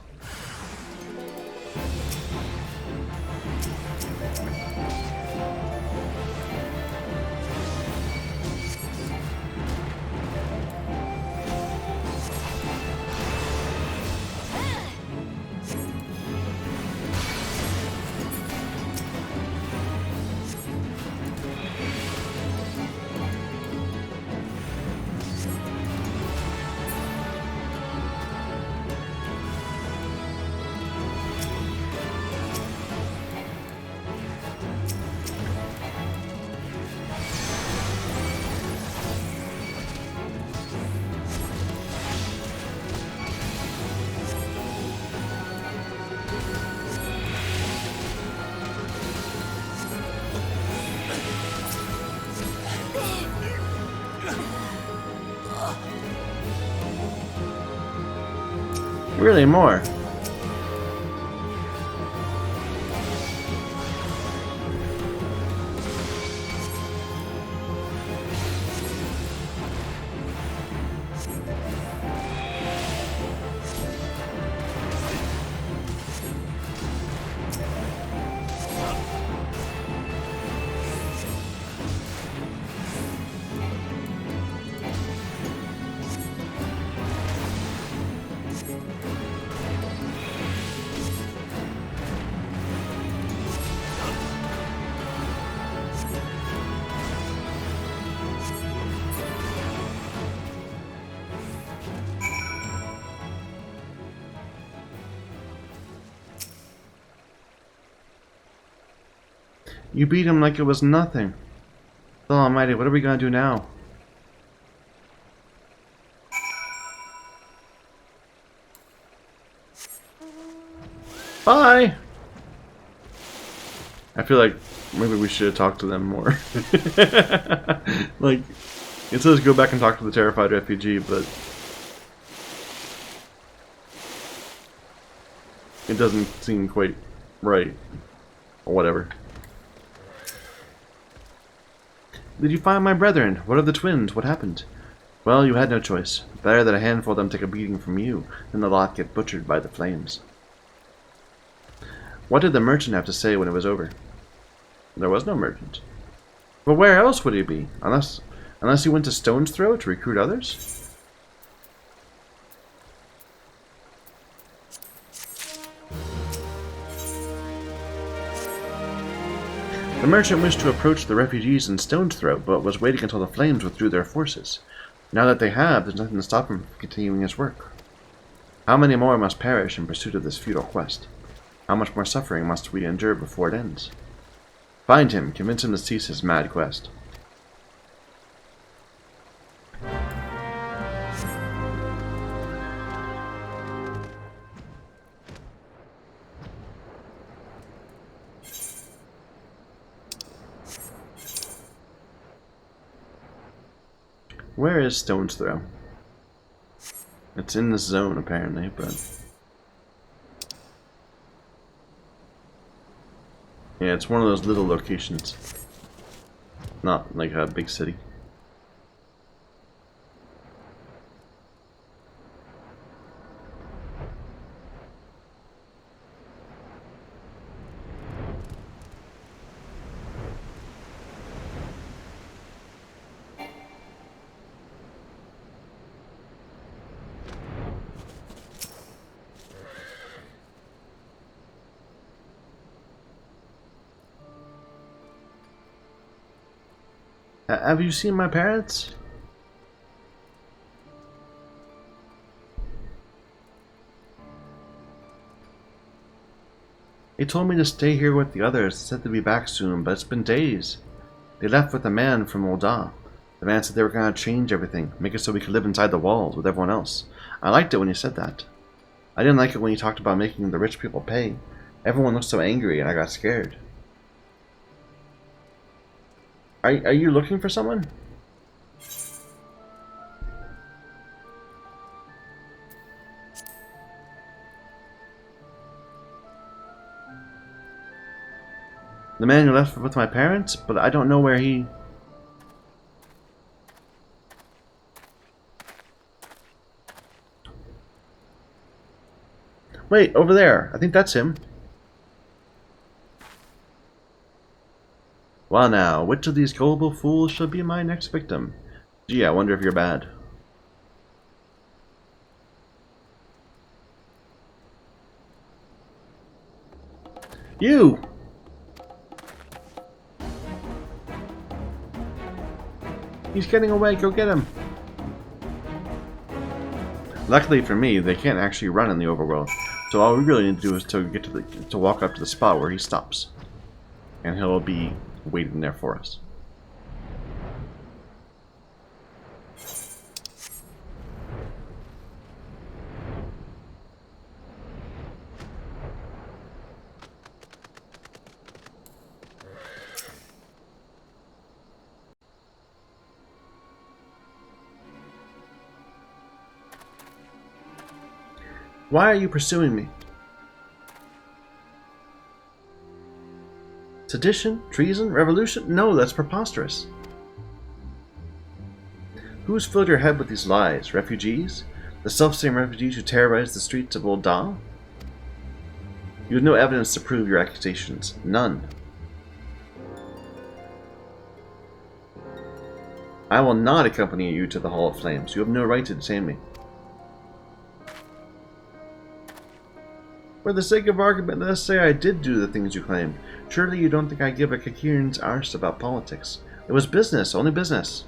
Really, more. You beat him like it was nothing. Oh, almighty, what are we gonna do now? Bye! I feel like maybe we should have talked to them more. Like, it says go back and talk to the terrified refugee, but it doesn't seem quite right. Or whatever. Did you find my brethren? What of the twins? What happened? Well, you had no choice. Better that a handful of them take a beating from you than the lot get butchered by the flames. What did the merchant have to say when it was over? There was no merchant. But where else would he be? Unless he went to Stone's Throw to recruit others? The merchant wished to approach the refugees in Stone's Throw, but was waiting until the flames withdrew their forces. Now that they have, there's nothing to stop him from continuing his work. How many more must perish in pursuit of this futile quest? How much more suffering must we endure before it ends? Find him, convince him to cease his mad quest. Where is Stone's Throw? It's in this zone, apparently, but... yeah, it's one of those little locations. Not like a big city. Have you seen my parents? They told me to stay here with the others, said they'd be back soon, but it's been days. They left with a man from Ul'dah. The man said they were going to change everything, make it so we could live inside the walls with everyone else. I liked it when he said that. I didn't like it when he talked about making the rich people pay. Everyone looked so angry and I got scared. Are you looking for someone? The man who left with my parents, but I don't know where he... Wait, over there. I think that's him. Well now, which of these gullible fools shall be my next victim? Gee, I wonder if you're bad. You! He's getting away, go get him! Luckily for me, they can't actually run in the overworld, so all we really need to do is to walk up to the spot where he stops. And he'll be waiting there for us. Why are you pursuing me? Sedition? Treason? Revolution? No, that's preposterous. Who's filled your head with these lies? Refugees? The self-same refugees who terrorize the streets of Old Da? You have no evidence to prove your accusations. None. I will not accompany you to the Hall of Flames. You have no right to detain me. For the sake of argument, let us say I did do the things you claimed. Surely you don't think I give a Kakirin's arse about politics. It was business, only business.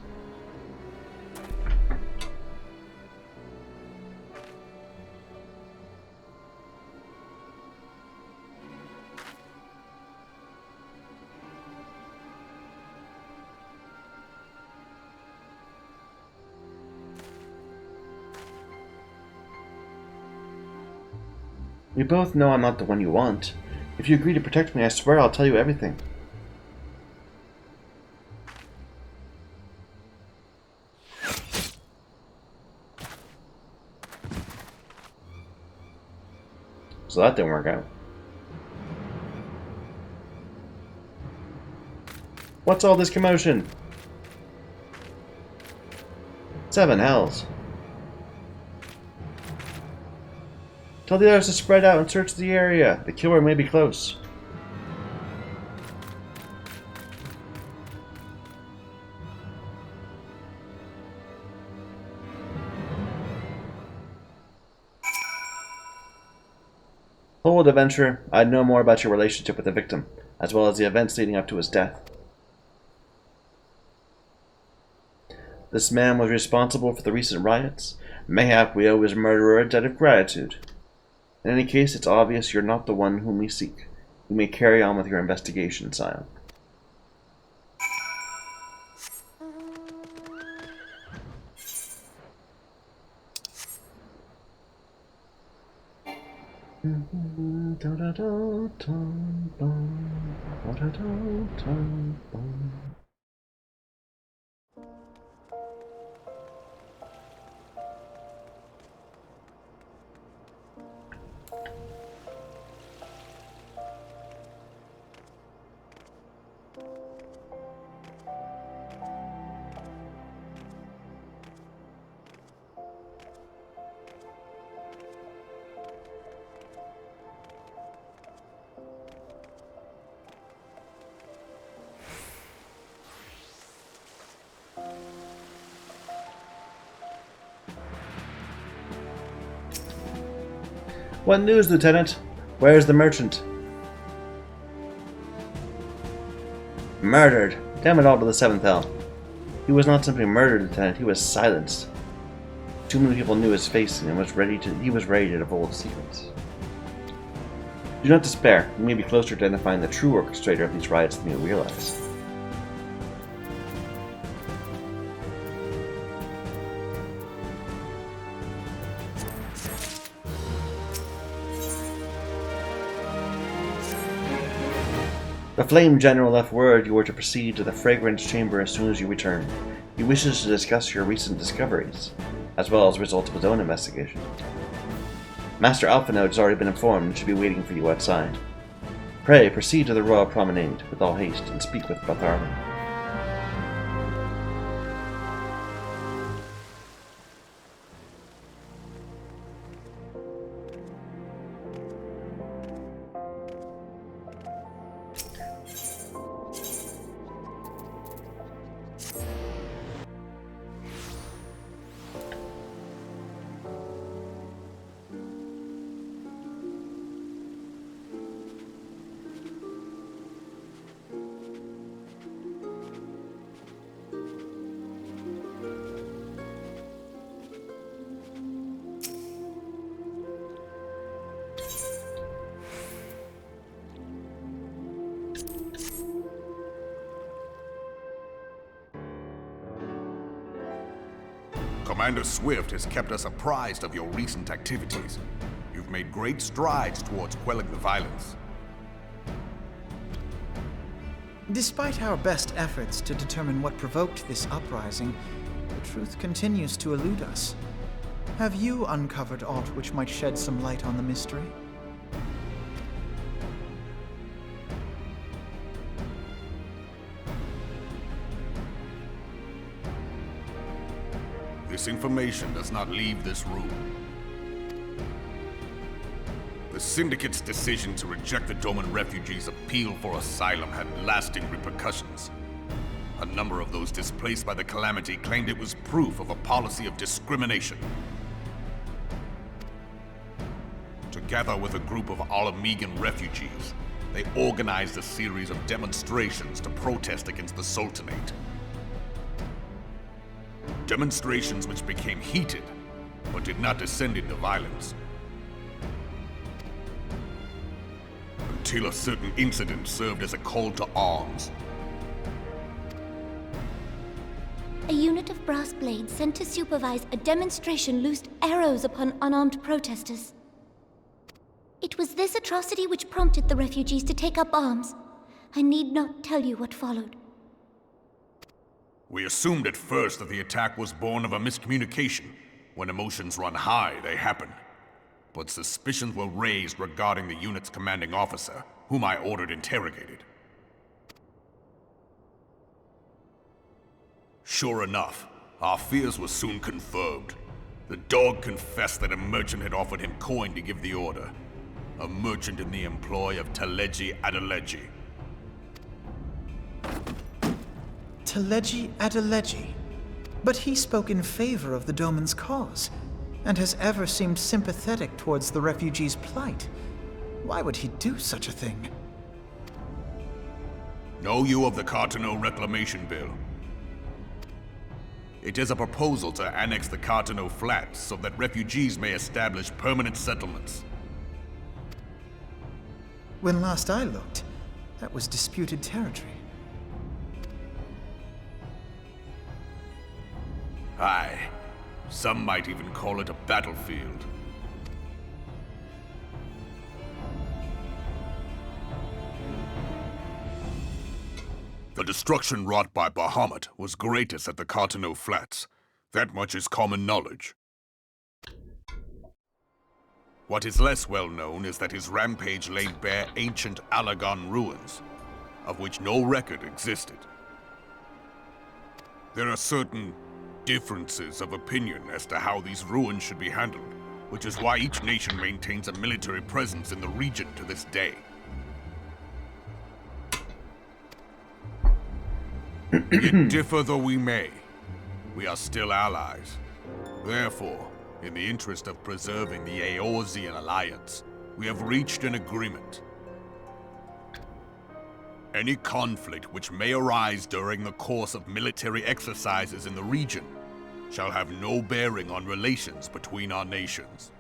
We both know I'm not the one you want. If you agree to protect me, I swear I'll tell you everything. So that didn't work out. What's all this commotion? 7 hells. Tell the others to spread out and search the area. The killer may be close. Hold, adventurer. I'd know more about your relationship with the victim, as well as the events leading up to his death. This man was responsible for the recent riots. Mayhap we owe his murderer a debt of gratitude. In any case, it's obvious you're not the one whom we seek. You may carry on with your investigation, sire. What news, Lieutenant? Where's the merchant? Murdered. Damn it all to the 7th hell. He was not simply murdered, Lieutenant. He was silenced. Too many people knew his face and he was ready to divulge secrets. Do not despair. We may be closer to identifying the true orchestrator of these riots than you realize. The Flame General left word you were to proceed to the Fragrance Chamber as soon as you return. He wishes to discuss your recent discoveries, as well as the results of his own investigation. Master Alphinaud has already been informed and should be waiting for you outside. Pray, proceed to the Royal Promenade with all haste and speak with Bartholomew. Commander Swift has kept us apprised of your recent activities. You've made great strides towards quelling the violence. Despite our best efforts to determine what provoked this uprising, the truth continues to elude us. Have you uncovered aught which might shed some light on the mystery? This information does not leave this room. The Syndicate's decision to reject the Doman refugees' appeal for asylum had lasting repercussions. A number of those displaced by the calamity claimed it was proof of a policy of discrimination. Together with a group of Alamegan refugees, they organized a series of demonstrations to protest against the Sultanate. Demonstrations which became heated, but did not descend into violence. Until a certain incident served as a call to arms. A unit of brass blades sent to supervise a demonstration loosed arrows upon unarmed protesters. It was this atrocity which prompted the refugees to take up arms. I need not tell you what followed. We assumed at first that the attack was born of a miscommunication. When emotions run high, they happen. But suspicions were raised regarding the unit's commanding officer, whom I ordered interrogated. Sure enough, our fears were soon confirmed. The dog confessed that a merchant had offered him coin to give the order. A merchant in the employ of Teleji Adeleji. Teleji Adeleji? But he spoke in favor of the Doman's cause, and has ever seemed sympathetic towards the refugees' plight. Why would he do such a thing? Know you of the Cartano Reclamation Bill? It is a proposal to annex the Cartano Flats so that refugees may establish permanent settlements. When last I looked, that was disputed territory. Aye. Some might even call it a battlefield. The destruction wrought by Bahamut was greatest at the Cartano Flats. That much is common knowledge. What is less well known is that his rampage laid bare ancient Alagon ruins, of which no record existed. There are certain differences of opinion as to how these ruins should be handled, which is why each nation maintains a military presence in the region to this day. Yet differ though we may, we are still allies. Therefore, in the interest of preserving the Eorzean alliance, we have reached an agreement. Any conflict which may arise during the course of military exercises in the region shall have no bearing on relations between our nations.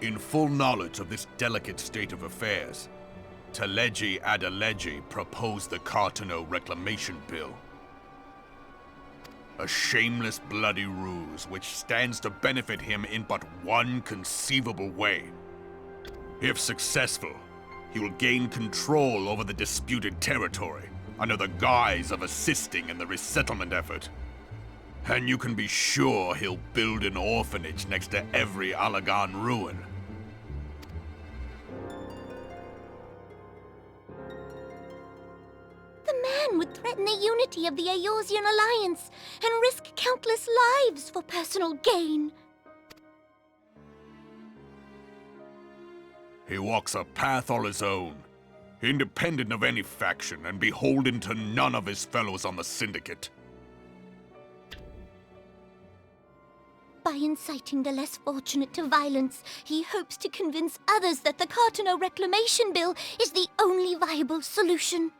In full knowledge of this delicate state of affairs, Teleji Adeleji proposed the Cartano Reclamation Bill. A shameless bloody ruse which stands to benefit him in but one conceivable way. If successful, he will gain control over the disputed territory under the guise of assisting in the resettlement effort. And you can be sure he'll build an orphanage next to every Alagon ruin. The man would threaten the unity of the Eorzean alliance and risk countless lives for personal gain. He walks a path all his own, independent of any faction and beholden to none of his fellows on the Syndicate. By inciting the less fortunate to violence, he hopes to convince others that the Cartano Reclamation Bill is the only viable solution.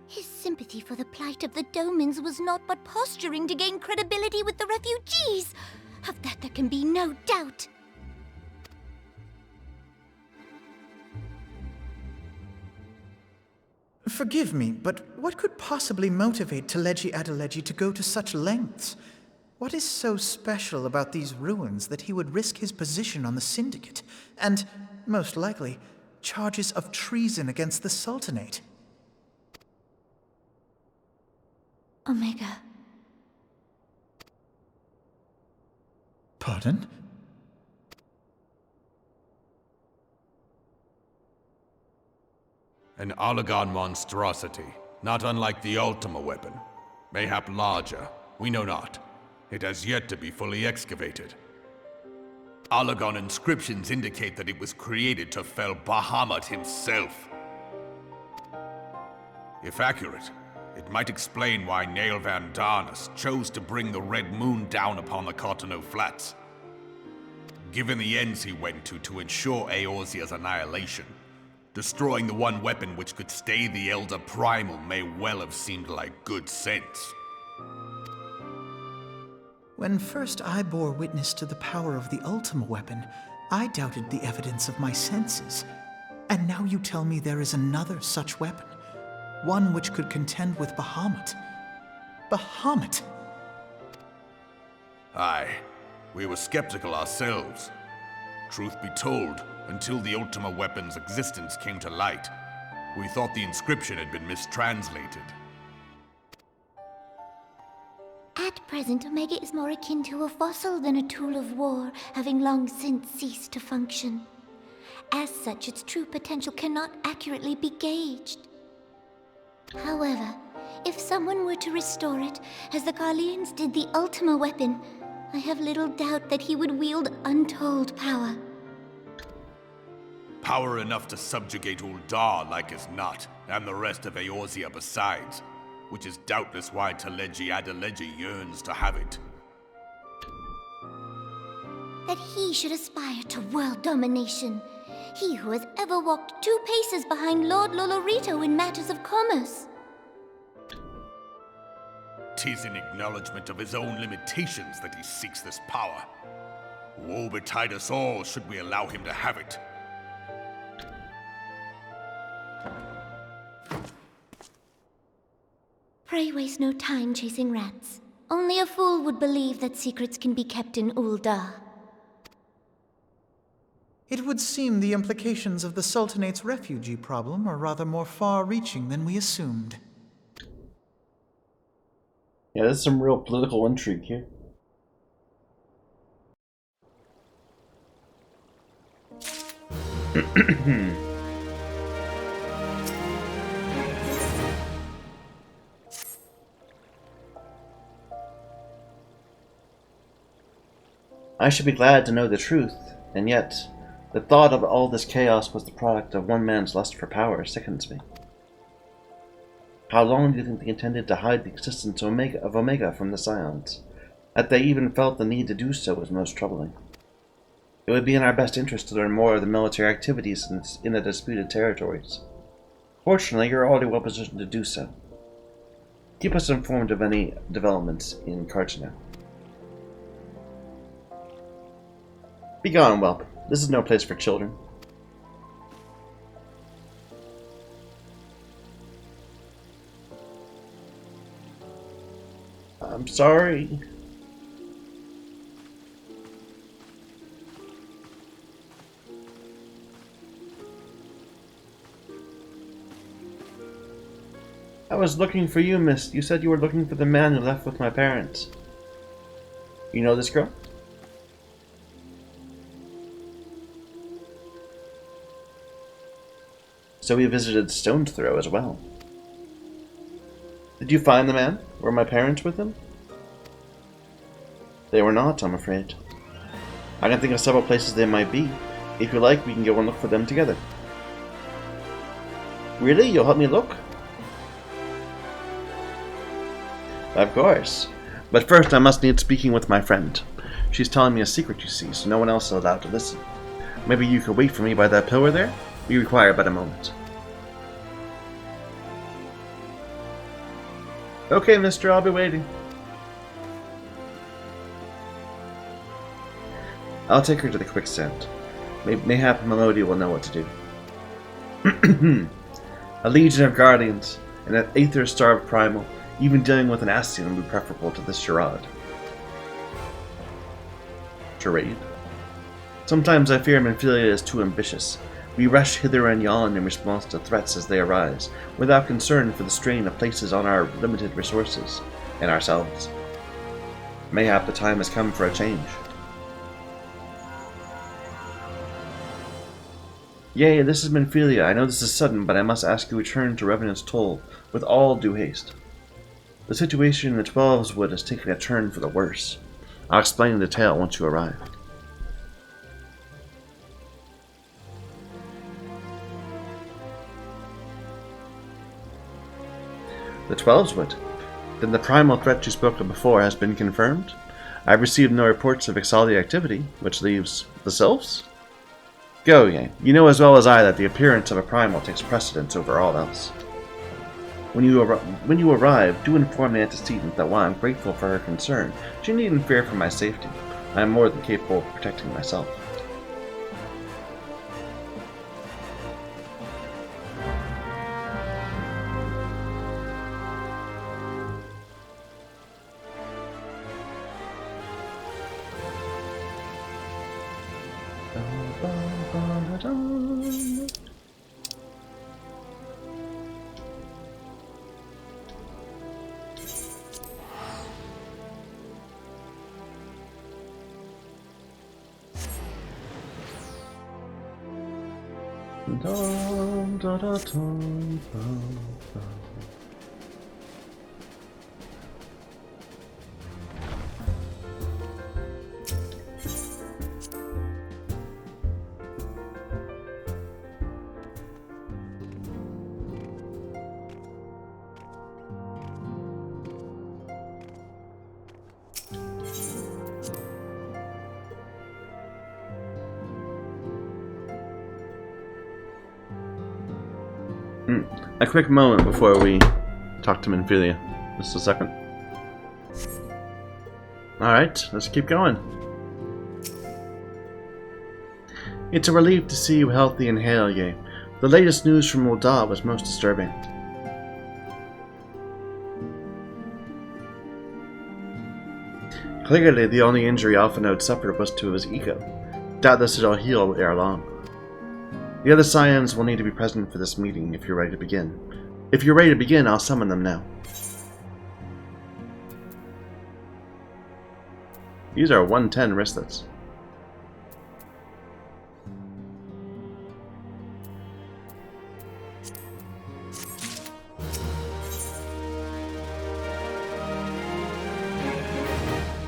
His sympathy for the plight of the Domans was not but posturing to gain credibility with the refugees. Of that there can be no doubt. Forgive me, but what could possibly motivate Teleji Adeleji to go to such lengths? What is so special about these ruins that he would risk his position on the Syndicate, and, most likely, charges of treason against the Sultanate? Omega. Pardon? An Allagan monstrosity, not unlike the Ultima weapon. Mayhap larger, we know not. It has yet to be fully excavated. Allagan inscriptions indicate that it was created to fell Bahamut himself. If accurate, it might explain why Nail Van Darnus chose to bring the Red Moon down upon the Cotonou Flats. Given the ends he went to ensure Eorzea's annihilation, destroying the one weapon which could stay the Elder Primal may well have seemed like good sense. When first I bore witness to the power of the Ultima weapon, I doubted the evidence of my senses. And now you tell me there is another such weapon. One which could contend with Bahamut. Bahamut! Aye, we were skeptical ourselves. Truth be told, until the Ultima weapon's existence came to light, we thought the inscription had been mistranslated. At present, Omega is more akin to a fossil than a tool of war, having long since ceased to function. As such, its true potential cannot accurately be gauged. However, if someone were to restore it, as the Garleans did the Ultima weapon, I have little doubt that he would wield untold power. Power enough to subjugate Uldar like as not, and the rest of Eorzea besides, which is doubtless why Teleji Adeleji yearns to have it. That he should aspire to world domination. He who has ever walked 2 paces behind Lord Lolorito in matters of commerce. 'Tis in acknowledgement of his own limitations that he seeks this power. Woe betide us all should we allow him to have it. Pray waste no time chasing rats. Only a fool would believe that secrets can be kept in Uldar. It would seem the implications of the Sultanate's refugee problem are rather more far-reaching than we assumed. Yeah, there's some real political intrigue here. I should be glad to know the truth, and yet, the thought of all this chaos was the product of one man's lust for power sickens me. How long do you think they intended to hide the existence of Omega from the Scions? That they even felt the need to do so was most troubling. It would be in our best interest to learn more of the military activities in the disputed territories. Fortunately, you're already well positioned to do so. Keep us informed of any developments in Cartagena. Begone, whelp. This is no place for children. I'm sorry. I was looking for you, miss. You said you were looking for the man who left with my parents. You know this girl? So we visited Stone's Throw as well. Did you find the man? Were my parents with him? They were not, I'm afraid. I can think of several places they might be. If you like, we can go and look for them together. Really? You'll help me look? Of course. But first I must need speaking with my friend. She's telling me a secret, you see, so no one else is allowed to listen. Maybe you could wait for me by that pillar there? We require but a moment. Okay, mister, I'll be waiting. I'll take her to the quicksand. Mayhap Melody will know what to do. A legion of guardians, and an aether-starved primal, even dealing with an Ascian would be preferable to this charade. Charade? Sometimes I fear Menphilia is too ambitious. We rush hither and yon in response to threats as they arise, without concern for the strain it places on our limited resources, and ourselves. Mayhap the time has come for a change. Yea, this is Menphilia. I know this is sudden, but I must ask you to return to Revenant's Toll with all due haste. The situation in the Twelves Wood has taken a turn for the worse. I'll explain in detail once you arrive. The Twelves Wood? Then the primal threat you spoke of before has been confirmed? I've received no reports of Ixali activity, which leaves the Sylphs? Go, Yang. You know as well as I that the appearance of a primal takes precedence over all else. When you arrive, do inform the antecedent that while I'm grateful for her concern, she needn't fear for my safety. I am more than capable of protecting myself. A quick moment before we talk to Menphilia. Just a second. Alright, let's keep going. It's a relief to see you healthy and hale, Ye. The latest news from Ul'dah was most disturbing. Clearly, the only injury Alphanode suffered was to his ego. Doubtless it'll heal ere long. The other Scions will need to be present for this meeting if you're ready to begin. If you're ready to begin, I'll summon them now. These are 110 wristlets.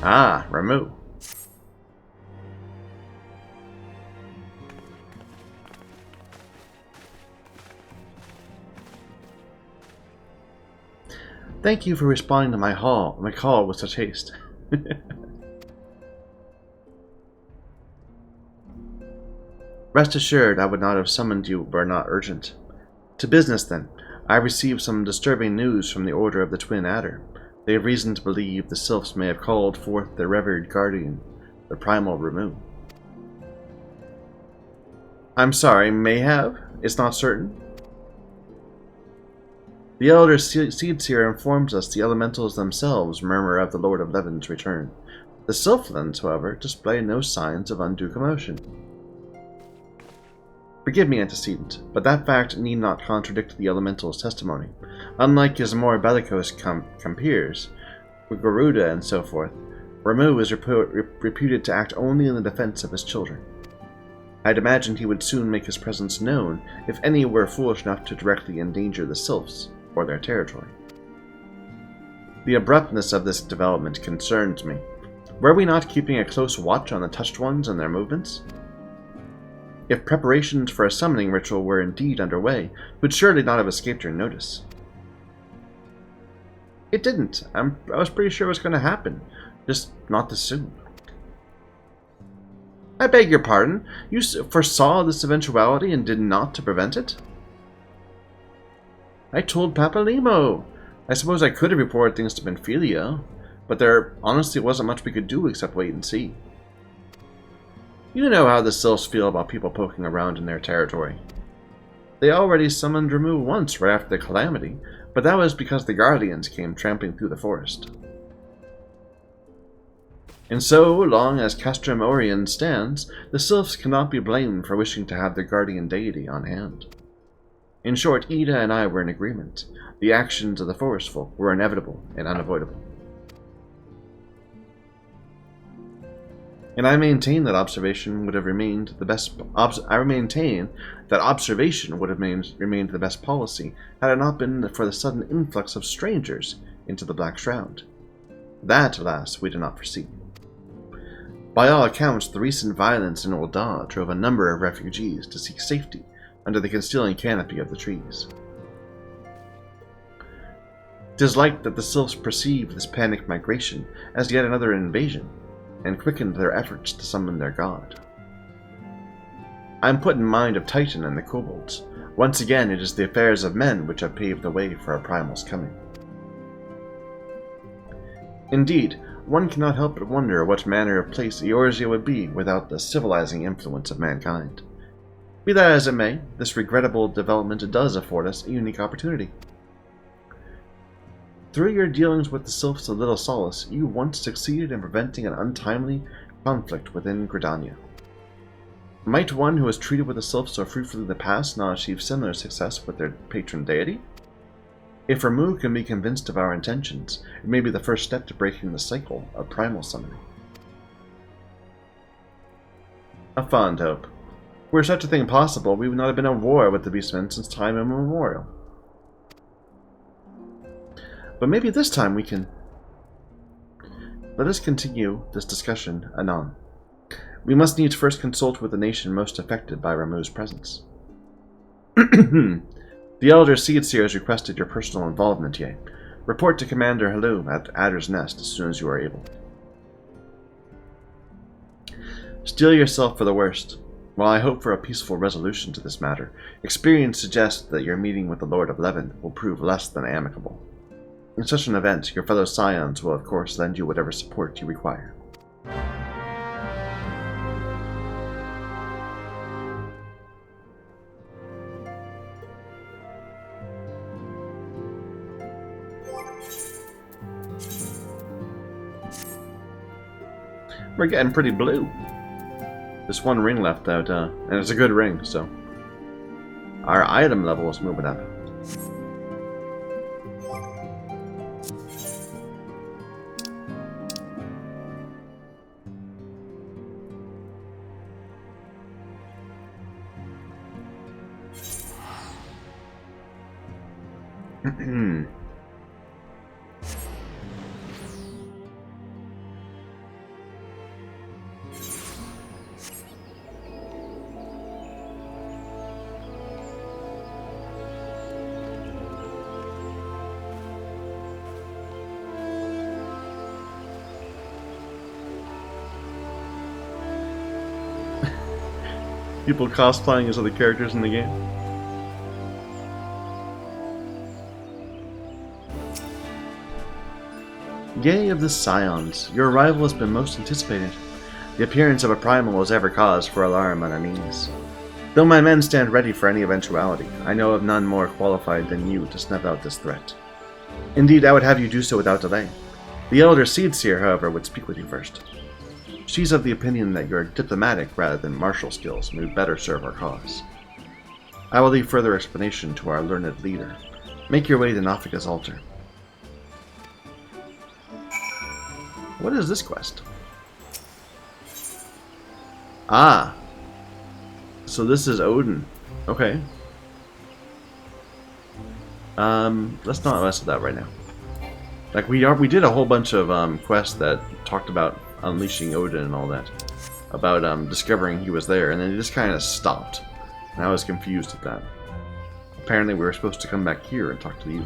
Ah, Ramuh. Thank you for responding to my call with such haste. Rest assured, I would not have summoned you were not urgent. To business, then. I received some disturbing news from the Order of the Twin Adder. They have reason to believe the Sylphs may have called forth their revered guardian, the primal Ramuh. I'm sorry, may have? It's not certain? The Elder Seedseer informs us the elementals themselves murmur of the Lord of Levin's return. The Sylphlings, however, display no signs of undue commotion. Forgive me, antecedent, but that fact need not contradict the elemental's testimony. Unlike his more bellicose compeers, Garuda and so forth, Ramuh is reputed to act only in the defense of his children. I'd imagine he would soon make his presence known if any were foolish enough to directly endanger the Sylphs or their territory. The abruptness of this development concerns me. Were we not keeping a close watch on the Touched Ones and their movements? If preparations for a summoning ritual were indeed underway, it would surely not have escaped your notice. It didn't. I was pretty sure it was going to happen, just not this soon. I beg your pardon? You foresaw this eventuality and did not to prevent it? I told Papalimo. I suppose I could have reported things to Menphilia, but there honestly wasn't much we could do except wait and see. You know how the Sylphs feel about people poking around in their territory. They already summoned Ramuh once right after the calamity, but that was because the Guardians came tramping through the forest. And so long as Castrum Orion stands, the Sylphs cannot be blamed for wishing to have their guardian deity on hand. In short, Ida and I were in agreement. The actions of the forest folk were inevitable and unavoidable. And I maintain that observation would have remained the best. I maintain that observation would have remained the best policy had it not been for the sudden influx of strangers into the Black Shroud. That, alas, we did not foresee. By all accounts, the recent violence in Ul'dah drove a number of refugees to seek safety under the concealing canopy of the trees. 'Tis like that the sylphs perceived this panicked migration as yet another invasion, and quickened their efforts to summon their god. I am put in mind of Titan and the kobolds. Once again, it is the affairs of men which have paved the way for our primal's coming. Indeed, one cannot help but wonder what manner of place Eorzea would be without the civilizing influence of mankind. Be that as it may, this regrettable development does afford us a unique opportunity. Through your dealings with the sylphs of Little Solace, you once succeeded in preventing an untimely conflict within Gridania. Might one who has treated with the sylphs so fruitfully in the past not achieve similar success with their patron deity? If Ramuh can be convinced of our intentions, it may be the first step to breaking the cycle of primal summoning. A fond hope. Were such a thing possible, we would not have been at war with the beastmen since time immemorial. But maybe this time we can... Let us continue this discussion anon. We must needs first consult with the nation most affected by Ramuh's presence. The Elder Seedseer has requested your personal involvement, Ye. Report to Commander Halou at Adder's Nest as soon as you are able. Steel yourself for the worst. While I hope for a peaceful resolution to this matter, experience suggests that your meeting with the Lord of Levin will prove less than amicable. In such an event, your fellow scions will of course lend you whatever support you require. We're getting pretty blue. This one ring left out, and it's a good ring, so our item level is moving up. People cosplaying as other characters in the game. Yea of the Scions, your arrival has been most anticipated. The appearance of a primal is ever cause for alarm on unease. Though my men stand ready for any eventuality, I know of none more qualified than you to snuff out this threat. Indeed, I would have you do so without delay. The Elder Seedseer, however, would speak with you first. She's of the opinion that your diplomatic rather than martial skills may better serve our cause. I will leave further explanation to our learned leader. Make your way to Nafika's altar. What is this quest? Ah! So this is Odin. Okay. Let's not mess with that right now. Like we did a whole bunch of quests that talked about unleashing Odin and all that. About discovering he was there, and then it just kind of stopped. And I was confused at that. Apparently we were supposed to come back here and talk to you.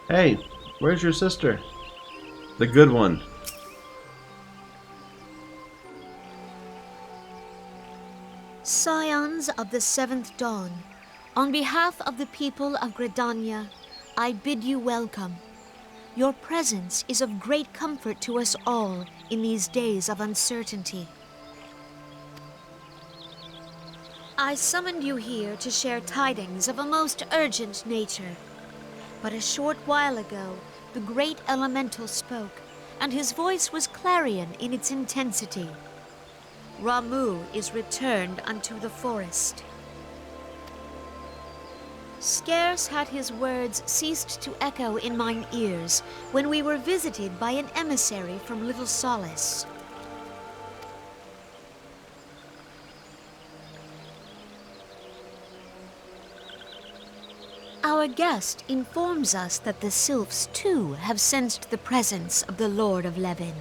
Hey, where's your sister? The good one. Scions of the Seventh Dawn, on behalf of the people of Gridania, I bid you welcome. Your presence is of great comfort to us all in these days of uncertainty. I summoned you here to share tidings of a most urgent nature. But a short while ago, the great elemental spoke, and his voice was clarion in its intensity. Ramuh is returned unto the forest. Scarce had his words ceased to echo in mine ears when we were visited by an emissary from Little Solace. Our guest informs us that the sylphs too have sensed the presence of the Lord of Levin.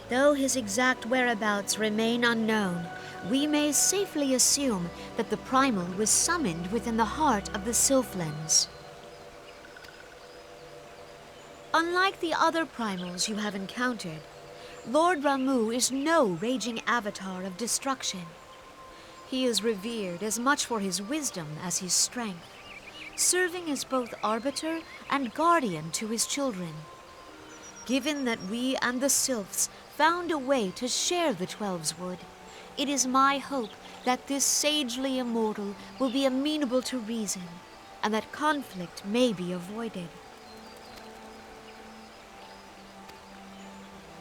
Though his exact whereabouts remain unknown, we may safely assume that the primal was summoned within the heart of the Sylphlands. Unlike the other primals you have encountered, Lord Ramuh is no raging avatar of destruction. He is revered as much for his wisdom as his strength, serving as both arbiter and guardian to his children. Given that we and the Sylphs found a way to share the Twelves Wood, it is my hope that this sagely immortal will be amenable to reason, and that conflict may be avoided.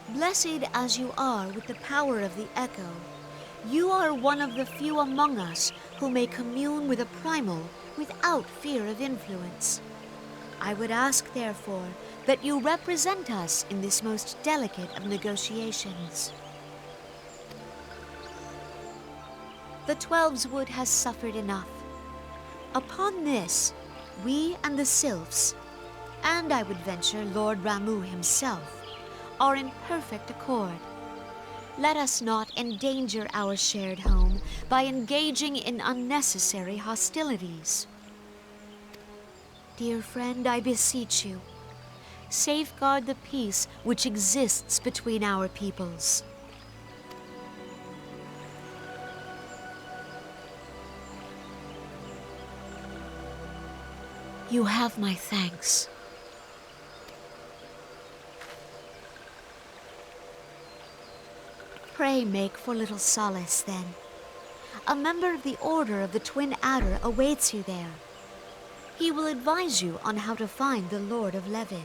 Blessed as you are with the power of the echo, you are one of the few among us who may commune with a primal without fear of influence. I would ask, therefore, that you represent us in this most delicate of negotiations. The Twelves Wood has suffered enough. Upon this, we and the Sylphs, and I would venture Lord Ramuh himself, are in perfect accord. Let us not endanger our shared home by engaging in unnecessary hostilities. Dear friend, I beseech you, safeguard the peace which exists between our peoples. You have my thanks. Pray make for Little Solace, then. A member of the Order of the Twin Adder awaits you there. He will advise you on how to find the Lord of Levin.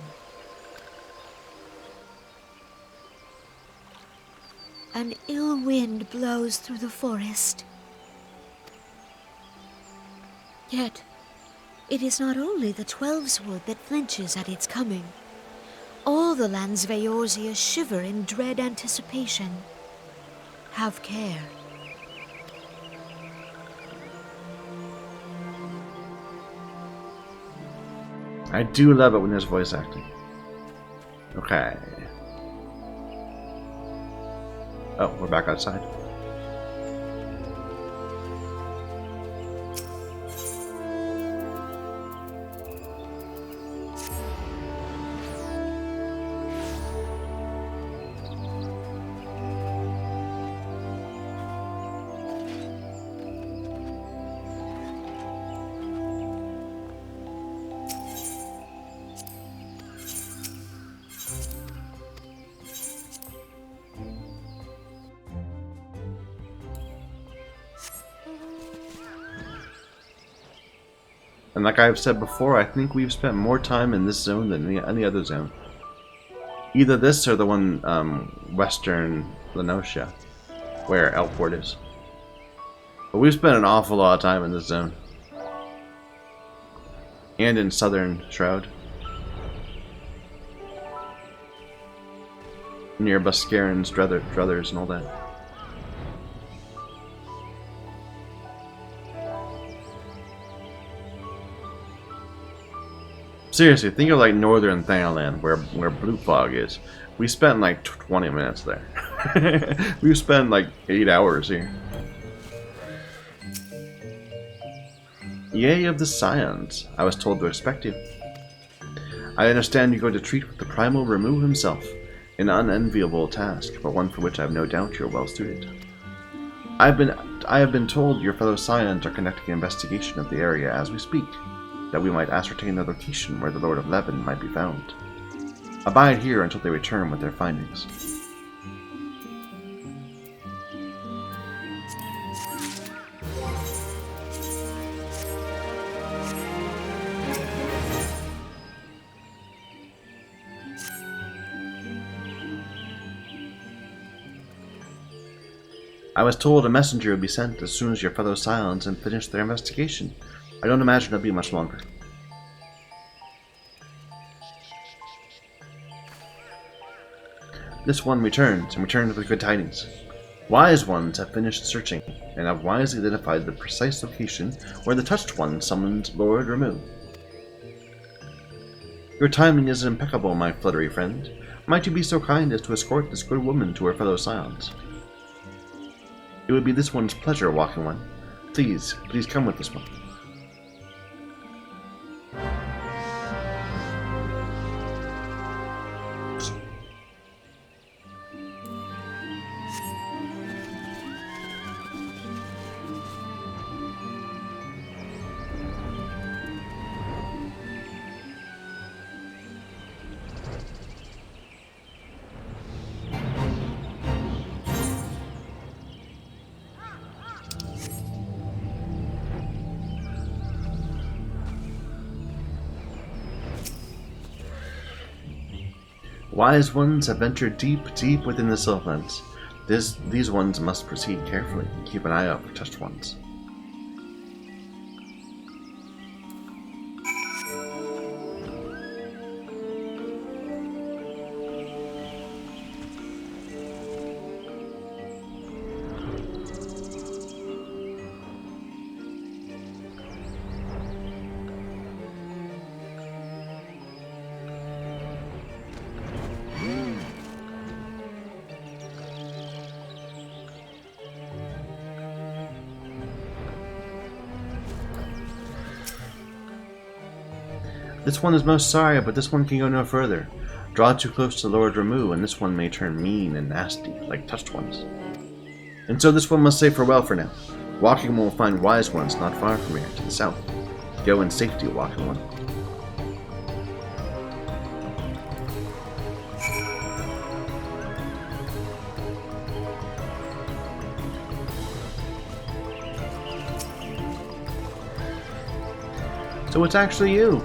An ill wind blows through the forest. Yet, it is not only the Twelves Wood that flinches at its coming. All the lands of Eorzea shiver in dread anticipation. Have care. I do love it when there's voice acting. Okay. Oh, we're back outside. And like I've said before, I think we've spent more time in this zone than any other zone. Either this or the one western Lenosha, where Elport is. But we've spent an awful lot of time in this zone. And in southern Shroud. Near Buscarin's druthers and all that. Seriously, think of like northern Thanalan, where Blue Fog is. We spent like 20 minutes there. We've spent like 8 hours here. Yea of the Scions, I was told to expect you. I understand you go to treat with the primal Ramuh himself. An unenviable task, but one for which I have no doubt you're well suited. I have been told your fellow Scions are conducting an investigation of the area as we speak, that we might ascertain the location where the Lord of Levin might be found. Abide here until they return with their findings. I was told a messenger would be sent as soon as your fellow Scions had finished their investigation. I don't imagine it'll be much longer. This one returns, and returns with good tidings. Wise ones have finished searching, and have wisely identified the precise location where the Touched One summoned Lord Ramuh. Your timing is impeccable, my fluttery friend. Might you be so kind as to escort this good woman to her fellow Scions? It would be this one's pleasure, Walking One. Please come with this one. Wise ones have ventured deep within the Sylphlands. These ones must proceed carefully and keep an eye out for Touched Ones. This one is most sorry, but this one can go no further. Draw too close to Lord Ramuh, and this one may turn mean and nasty, like Touched Ones. And so this one must say farewell for now. Walking will find wise ones not far from here, to the south. Go in safety, Walking One. So it's actually you.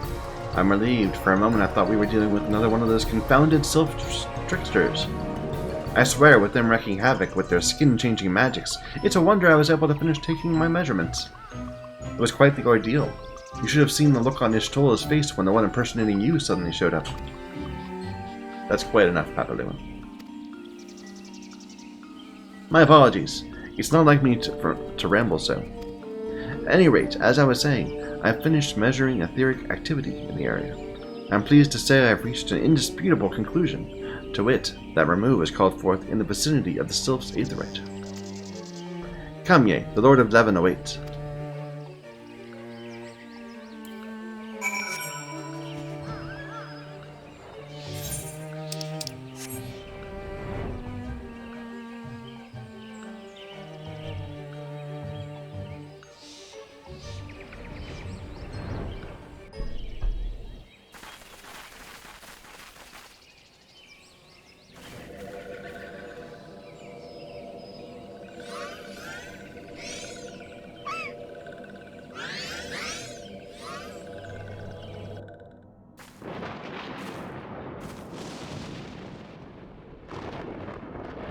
I'm relieved. For a moment I thought we were dealing with another one of those confounded sylph tricksters. I swear, with them wreaking havoc with their skin-changing magics, it's a wonder I was able to finish taking my measurements. It was quite the ordeal. You should have seen the look on Ishtola's face when the one impersonating you suddenly showed up. That's quite enough, Papalua. My apologies. It's not like me to ramble so. At any rate, as I was saying, I have finished measuring etheric activity in the area. I am pleased to say I have reached an indisputable conclusion, to wit, that Ramuh is called forth in the vicinity of the Sylph's aetherite. Come ye, the Lord of Levin awaits.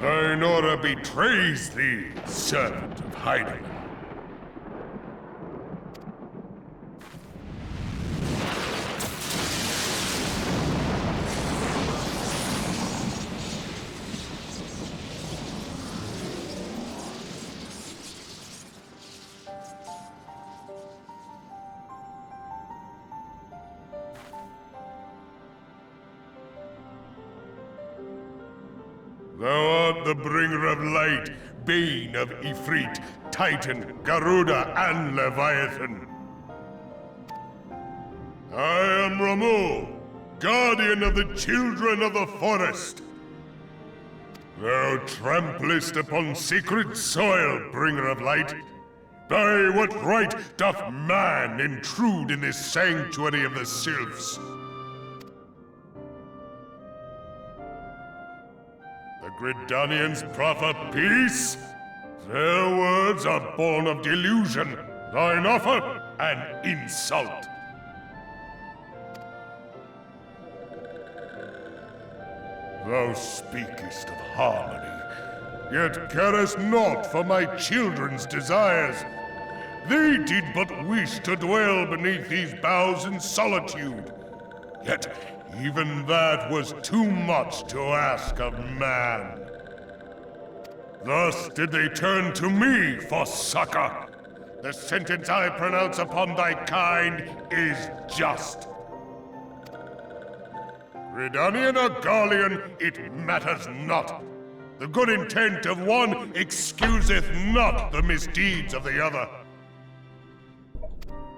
Thine order betrays thee, servant of hiding. Thou art the bringer of light, bane of Ifrit, Titan, Garuda, and Leviathan. I am Ramuh, guardian of the children of the forest. Thou tramplest upon sacred soil, bringer of light. By what right doth man intrude in this sanctuary of the sylphs? The Gridanians proffer peace? Their words are born of delusion, thine offer an insult. Thou speakest of harmony, yet carest naught for my children's desires. They did but wish to dwell beneath these boughs in solitude. Yet even that was too much to ask of man. Thus did they turn to me for succor. The sentence I pronounce upon thy kind is just. Redanian or Garlean, it matters not. The good intent of one excuseth not the misdeeds of the other.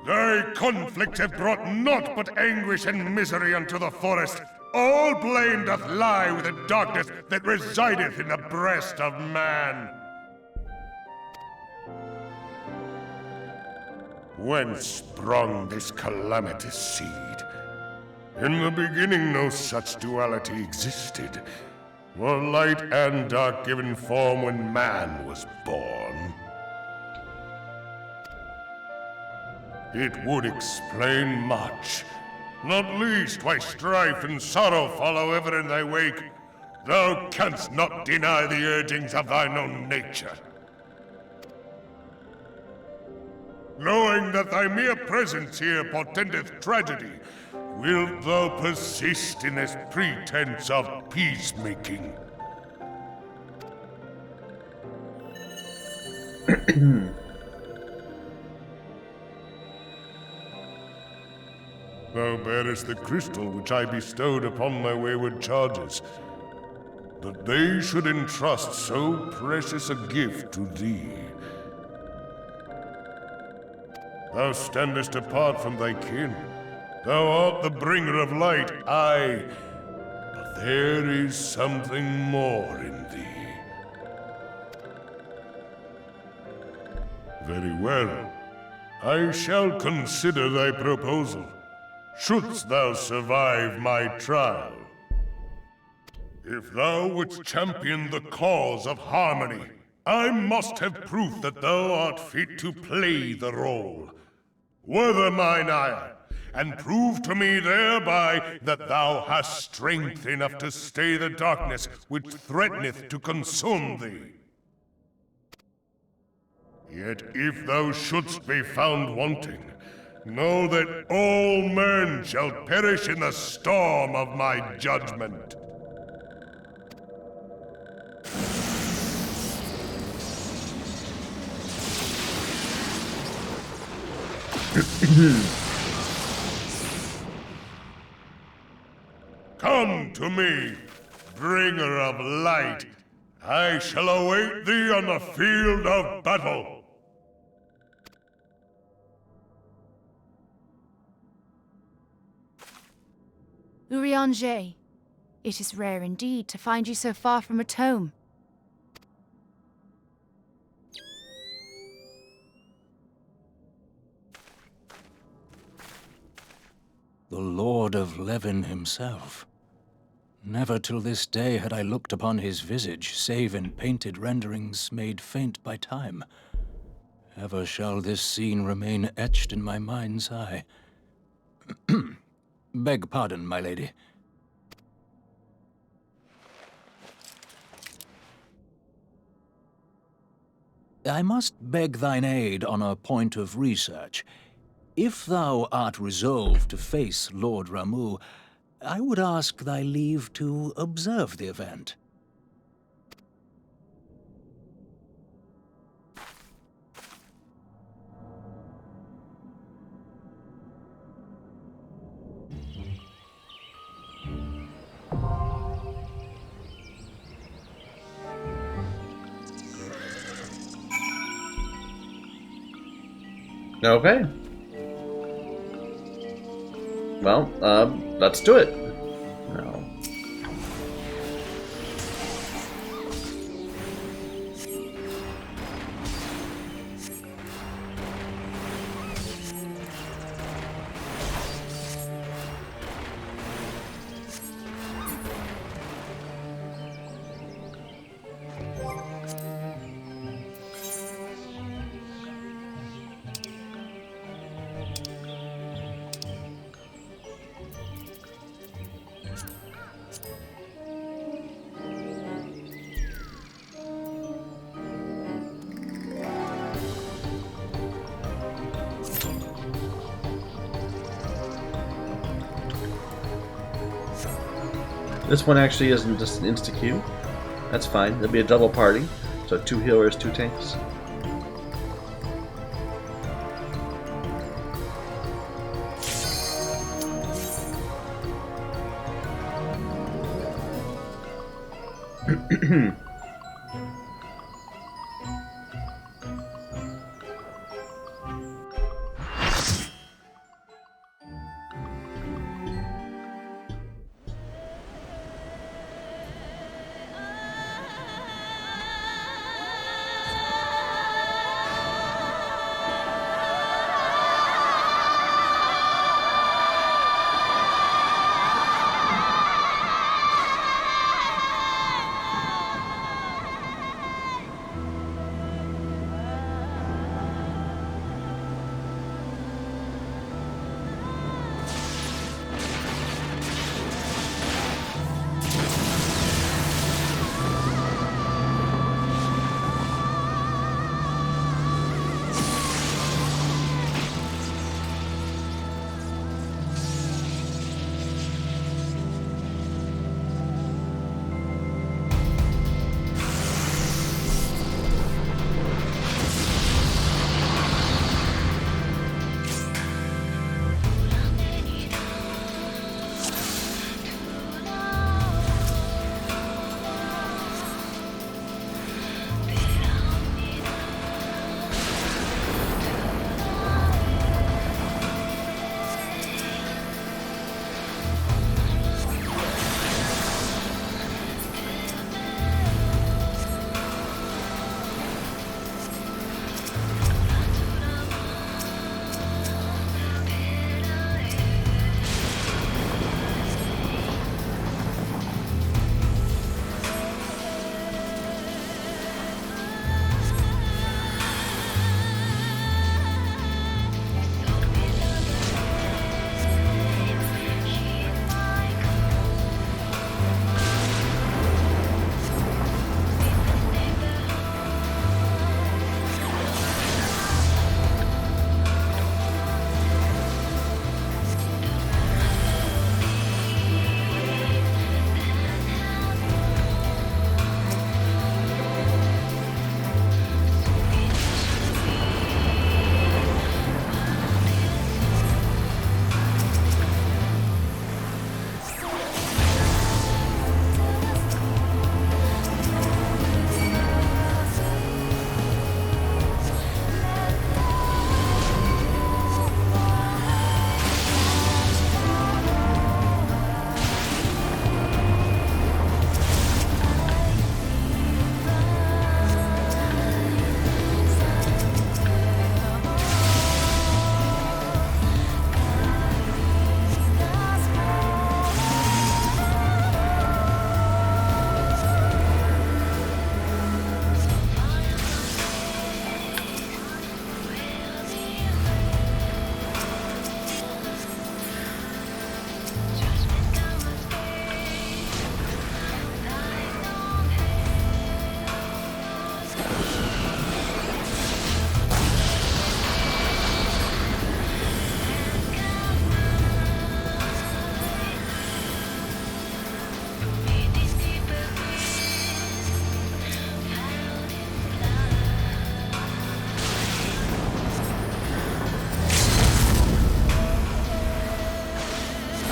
Thy conflicts have brought naught but anguish and misery unto the forest. All blame doth lie with the darkness that resideth in the breast of man. Whence sprung this calamitous seed? In the beginning no such duality existed. Were light and dark given form when man was born? It would explain much, not least why strife and sorrow follow ever in thy wake. Thou canst not deny the urgings of thine own nature. Knowing that thy mere presence here portendeth tragedy, wilt thou persist in this pretense of peacemaking? Thou bearest the crystal which I bestowed upon my wayward charges. That they should entrust so precious a gift to thee. Thou standest apart from thy kin. Thou art the bringer of light, aye. But there is something more in thee. Very well. I shall consider thy proposal. Shouldst thou survive my trial. If thou wouldst champion the cause of harmony, I must have proof that thou art fit to play the role. Wither mine ire, and prove to me thereby that thou hast strength enough to stay the darkness which threateneth to consume thee. Yet if thou shouldst be found wanting, know that all men shall perish in the storm of my judgment. Come to me, bringer of light. I shall await thee on the field of battle. Urianger, it is rare indeed to find you so far from a tome. The Lord of Levin himself. Never till this day had I looked upon his visage, save in painted renderings made faint by time. Ever shall this scene remain etched in my mind's eye. Beg pardon, my lady. I must beg thine aid on a point of research. If thou art resolved to face Lord Ramuh, I would ask thy leave to observe the event. Okay. Well, let's do it. No. This one actually isn't just an insta-queue. That's fine. There'll be a double party. So 2 healers, 2 tanks.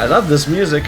I love this music.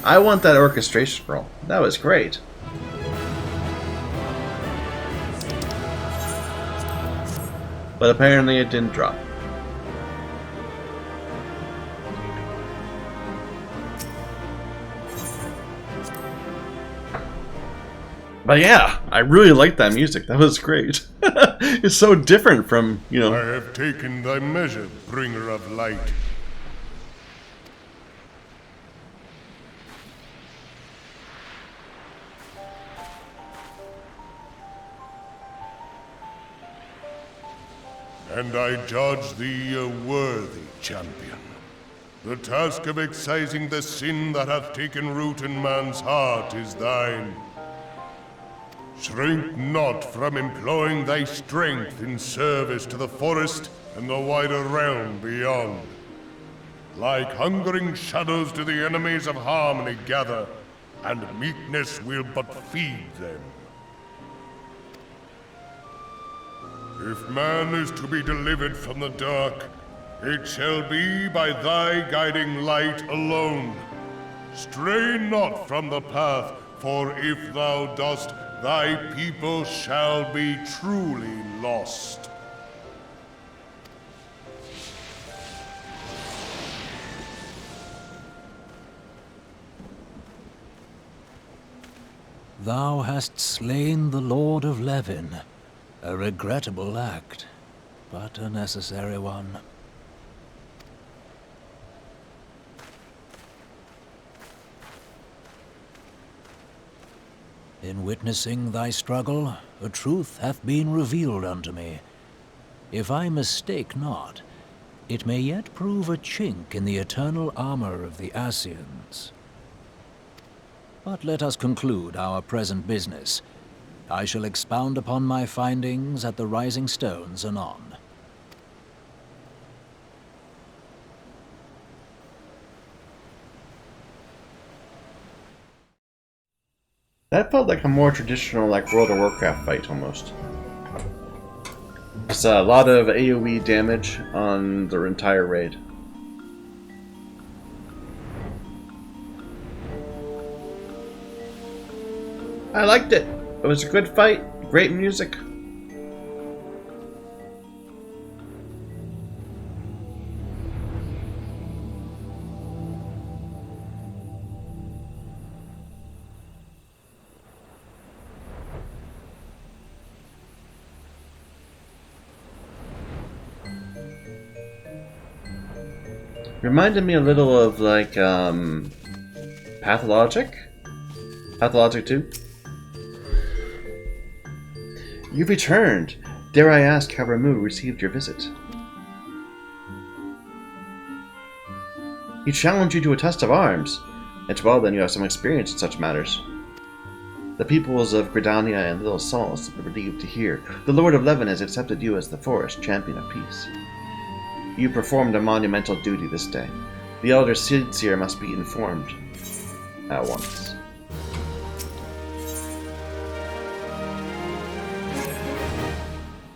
I want that orchestration roll. That was great. But apparently it didn't drop. But yeah, I really liked that music. That was great. It's so different from, you know... I have taken thy measure, bringer of light. And I judge thee a worthy champion. The task of excising the sin that hath taken root in man's heart is thine. Shrink not from employing thy strength in service to the forest and the wider realm beyond. Like hungering shadows do the enemies of harmony gather, and meekness will but feed them. If man is to be delivered from the dark, it shall be by thy guiding light alone. Stray not from the path, for if thou dost, thy people shall be truly lost. Thou hast slain the Lord of Levin. A regrettable act, but a necessary one. In witnessing thy struggle, a truth hath been revealed unto me. If I mistake not, it may yet prove a chink in the eternal armor of the Assyrians. But let us conclude our present business. I shall expound upon my findings at the Rising Stones anon. That felt like a more traditional, like, World of Warcraft fight, almost. It's a lot of AoE damage on the entire raid. I liked it. It was a good fight. Great music. Reminded me a little of, like, Pathologic? Pathologic 2? You've returned! Dare I ask how Ramuh received your visit? He challenged you to a test of arms. It's well then you have some experience in such matters. The peoples of Gridania and Little Sauls are relieved to hear the Lord of Levin has accepted you as the forest champion of peace. You performed a monumental duty this day. The Elder Seer must be informed at once.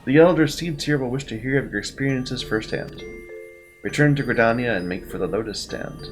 The Elder Seer will wish to hear of your experiences firsthand. Return to Gridania and make for the Lotus Stand.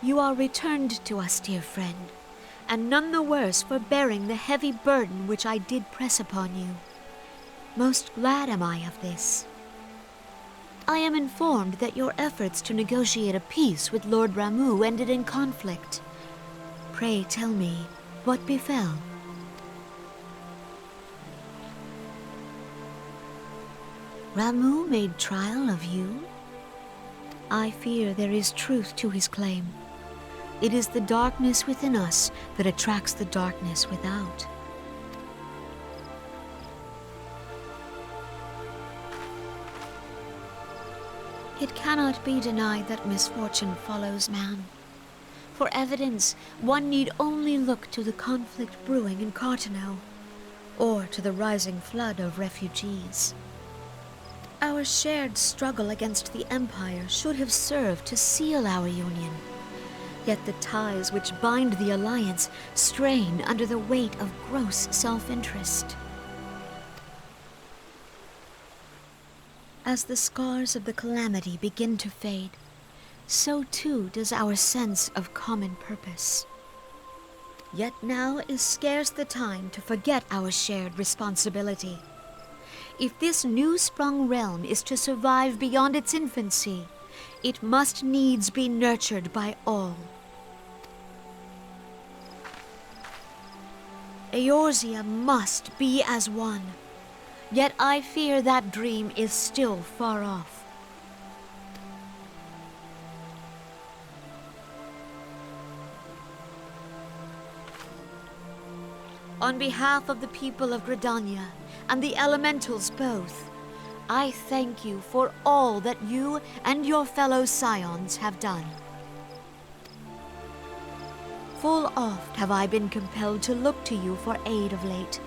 You are returned to us, dear friend, and none the worse for bearing the heavy burden which I did press upon you. Most glad am I of this. I am informed that your efforts to negotiate a peace with Lord Ramuh ended in conflict. Pray tell me, what befell? Ramuh made trial of you? I fear there is truth to his claim. It is the darkness within us that attracts the darkness without. It cannot be denied that misfortune follows man. For evidence, one need only look to the conflict brewing in Cartano, or to the rising flood of refugees. Our shared struggle against the Empire should have served to seal our union. Yet the ties which bind the Alliance strain under the weight of gross self-interest. As the scars of the calamity begin to fade, so too does our sense of common purpose. Yet now is scarce the time to forget our shared responsibility. If this new-sprung realm is to survive beyond its infancy, it must needs be nurtured by all. Eorzea must be as one. Yet I fear that dream is still far off. On behalf of the people of Gridania and the elementals both, I thank you for all that you and your fellow scions have done. Full oft have I been compelled to look to you for aid of late,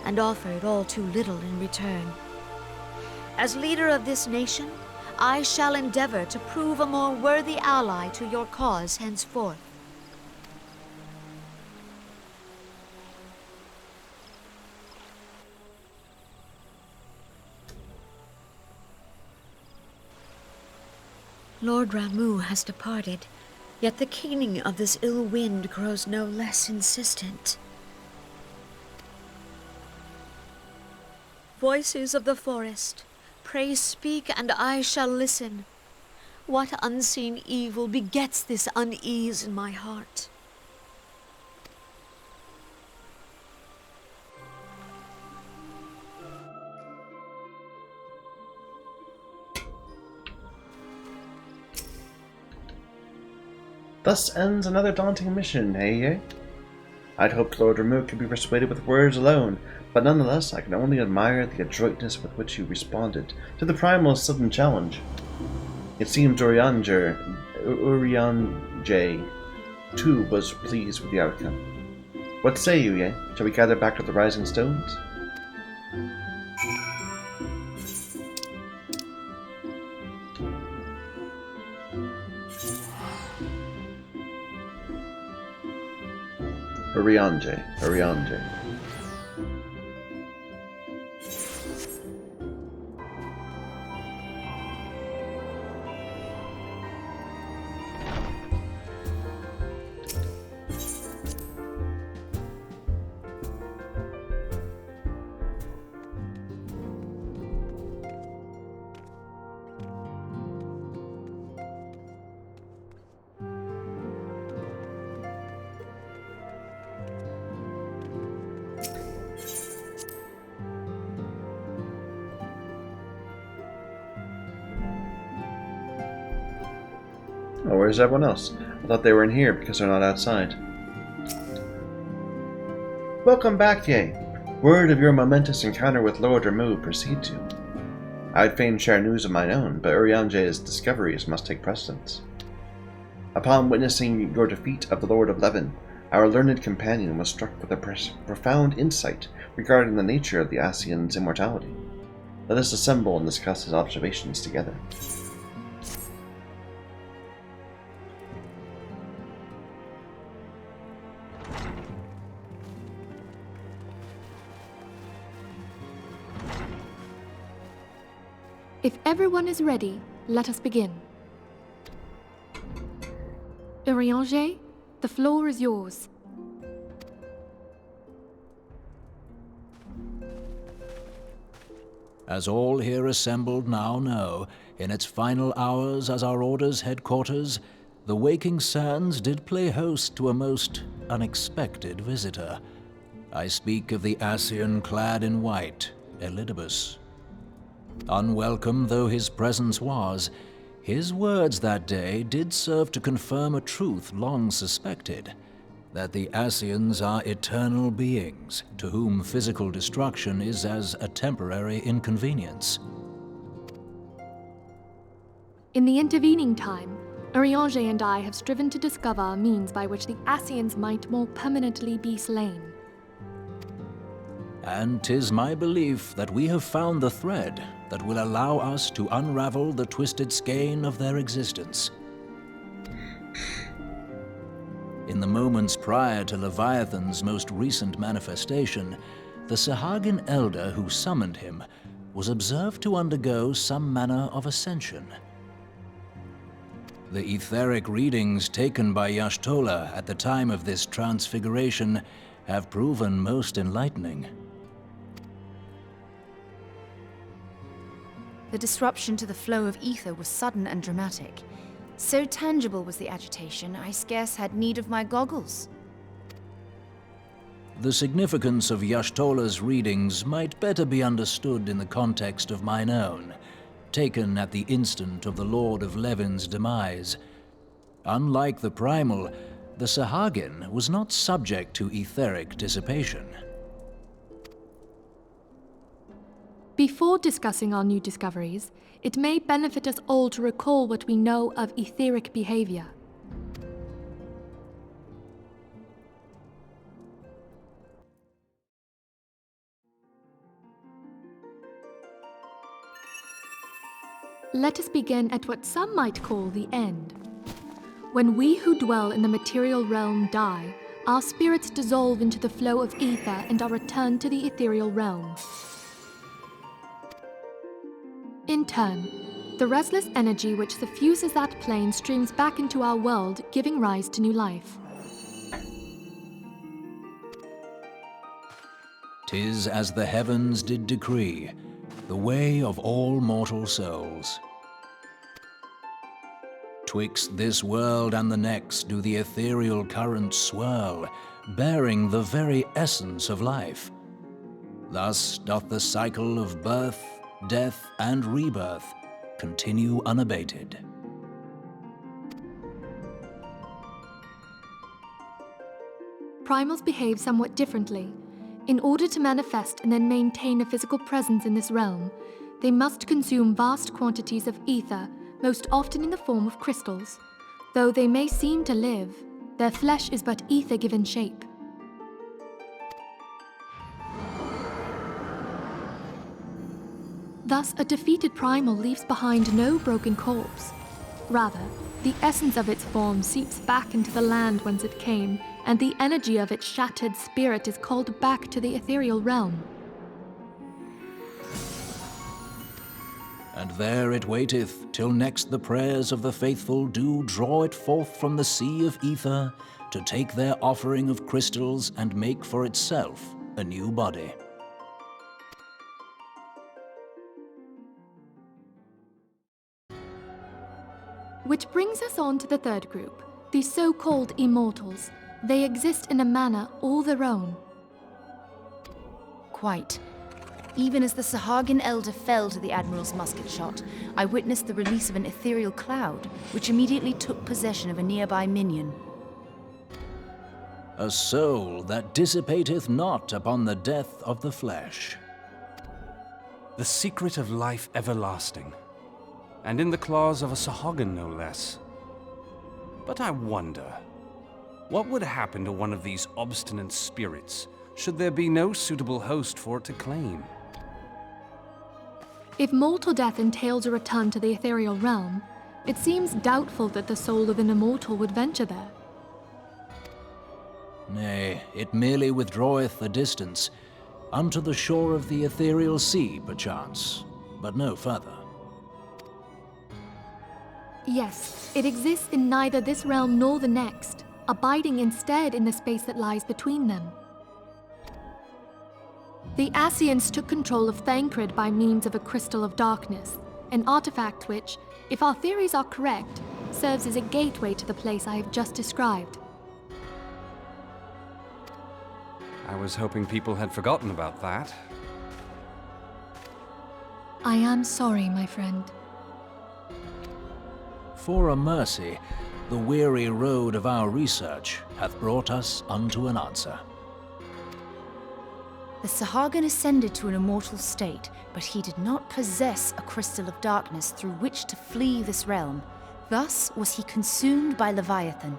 and offered all too little in return. As leader of this nation, I shall endeavor to prove a more worthy ally to your cause henceforth. Lord Ramuh has departed, yet the keening of this ill wind grows no less insistent. Voices of the forest, pray speak and I shall listen. What unseen evil begets this unease in my heart? Thus ends another daunting mission, eh? I'd hoped Lord Ramuh could be persuaded with words alone, but nonetheless I can only admire the adroitness with which he responded to the primal's sudden challenge. It seems Urianger too was pleased with the outcome. What say you, Ye? Shall we gather back to the Rising Stones? Urianger. Oh, where's everyone else? I thought they were in here because they're not outside. Welcome back, Ye. Word of your momentous encounter with Lord Ramuh precedes you. I'd fain share news of mine own, but Urianger's discoveries must take precedence. Upon witnessing your defeat of the Lord of Levin, our learned companion was struck with a profound insight regarding the nature of the Ascian's immortality. Let us assemble and discuss his observations together. If everyone is ready, let us begin. Urianger, the floor is yours. As all here assembled now know, in its final hours as our Order's headquarters, the waking sands did play host to a most unexpected visitor. I speak of the Ascian clad in white, Elidibus. Unwelcome though his presence was, his words that day did serve to confirm a truth long suspected, that the Ascians are eternal beings, to whom physical destruction is as a temporary inconvenience. In the intervening time, Urianger and I have striven to discover a means by which the Ascians might more permanently be slain. And 'tis my belief that we have found the thread that will allow us to unravel the twisted skein of their existence. In the moments prior to Leviathan's most recent manifestation, the Sahagin elder who summoned him was observed to undergo some manner of ascension. The etheric readings taken by Y'shtola at the time of this transfiguration have proven most enlightening. The disruption to the flow of ether was sudden and dramatic. So tangible was the agitation, I scarce had need of my goggles. The significance of Y'shtola's readings might better be understood in the context of mine own, taken at the instant of the Lord of Levin's demise. Unlike the Primal, the Sahagin was not subject to etheric dissipation. Before discussing our new discoveries, it may benefit us all to recall what we know of etheric behavior. Let us begin at what some might call the end. When we who dwell in the material realm die, our spirits dissolve into the flow of ether and are returned to the ethereal realm. In turn, the restless energy which suffuses that plane streams back into our world, giving rise to new life. 'Tis as the heavens did decree, the way of all mortal souls. Twixt this world and the next do the ethereal currents swirl, bearing the very essence of life. Thus doth the cycle of birth, death, and rebirth continue unabated. Primals behave somewhat differently. In order to manifest and then maintain a physical presence in this realm, they must consume vast quantities of ether, most often in the form of crystals. Though they may seem to live, their flesh is but ether given shape. Thus, a defeated primal leaves behind no broken corpse. Rather, the essence of its form seeps back into the land whence it came, and the energy of its shattered spirit is called back to the ethereal realm. And there it waiteth, till next the prayers of the faithful do draw it forth from the sea of ether, to take their offering of crystals and make for itself a new body. Which brings us on to the third group, the so-called immortals. They exist in a manner all their own. Quite. Even as the Sahagin elder fell to the Admiral's musket shot, I witnessed the release of an ethereal cloud, which immediately took possession of a nearby minion. A soul that dissipateth not upon the death of the flesh. The secret of life everlasting, and in the claws of a Sahagin no less. But I wonder, what would happen to one of these obstinate spirits should there be no suitable host for it to claim? If mortal death entails a return to the ethereal realm, it seems doubtful that the soul of an immortal would venture there. Nay, it merely withdraweth a distance, unto the shore of the ethereal sea, perchance, but no further. Yes, it exists in neither this realm nor the next, abiding instead in the space that lies between them. The Ascians took control of Thancred by means of a crystal of darkness, an artifact which, if our theories are correct, serves as a gateway to the place I have just described. I was hoping people had forgotten about that. I am sorry, my friend. For a mercy, the weary road of our research hath brought us unto an answer. The Sahagin ascended to an immortal state, but he did not possess a crystal of darkness through which to flee this realm. Thus was he consumed by Leviathan.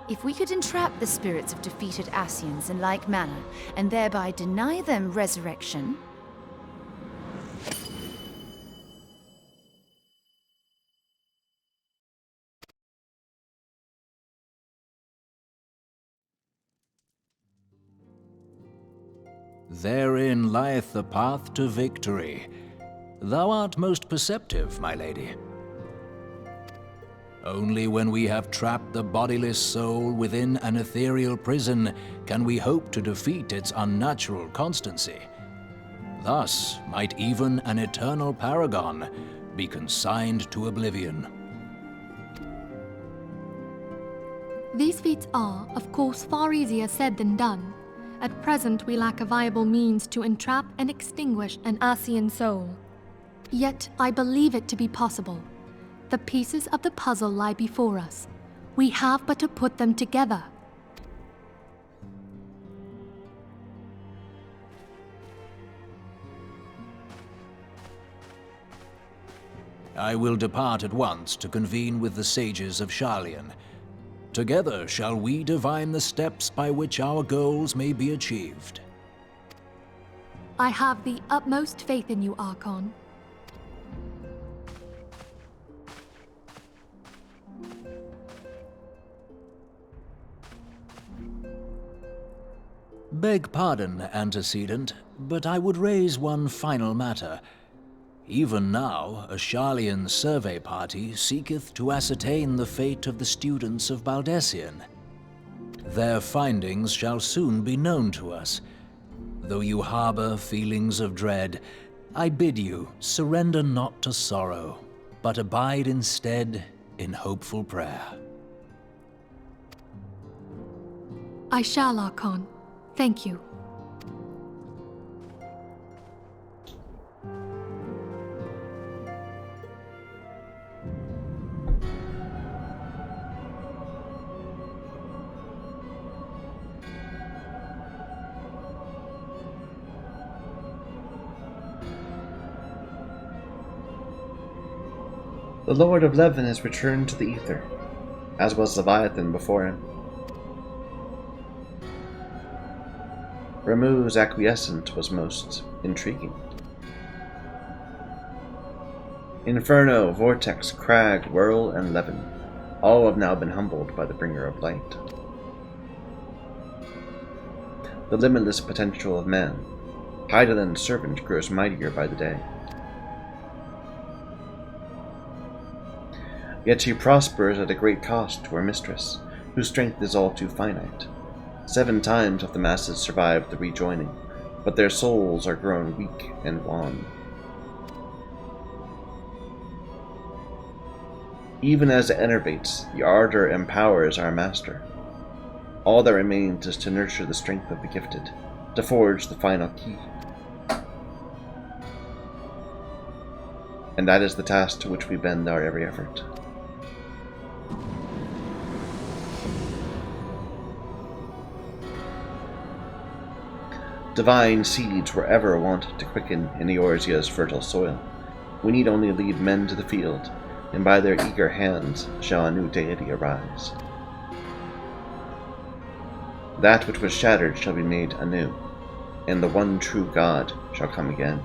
If we could entrap the spirits of defeated Ascians in like manner, and thereby deny them resurrection... Therein lieth the path to victory. Thou art most perceptive, my lady. Only when we have trapped the bodiless soul within an ethereal prison can we hope to defeat its unnatural constancy. Thus might even an eternal paragon be consigned to oblivion. These feats are, of course, far easier said than done. At present, we lack a viable means to entrap and extinguish an Ascian soul. Yet, I believe it to be possible. The pieces of the puzzle lie before us. We have but to put them together. I will depart at once to convene with the sages of Sharlayan. Together shall we divine the steps by which our goals may be achieved. I have the utmost faith in you, Archon. Beg pardon, antecedent, but I would raise one final matter. Even now, a Sharlayan survey party seeketh to ascertain the fate of the students of Baldessian. Their findings shall soon be known to us. Though you harbor feelings of dread, I bid you surrender not to sorrow, but abide instead in hopeful prayer. I shall, Archon. Thank you. The Lord of Levin has returned to the ether, as was Leviathan before him. Ramuh's acquiescence was most intriguing. Inferno, Vortex, Crag, Whirl, and Levin all have now been humbled by the Bringer of Light. The limitless potential of man, Heidelin's servant, grows mightier by the day. Yet she prospers at a great cost to her mistress, whose strength is all too finite. 7 times have the masses survived the rejoining, but their souls are grown weak and wan. Even as it enervates, the ardor empowers our master. All that remains is to nurture the strength of the gifted, to forge the final key. And that is the task to which we bend our every effort. Divine seeds were ever wont to quicken in Eorzea's fertile soil. We need only lead men to the field, and by their eager hands shall a new deity arise. That which was shattered shall be made anew, and the one true God shall come again.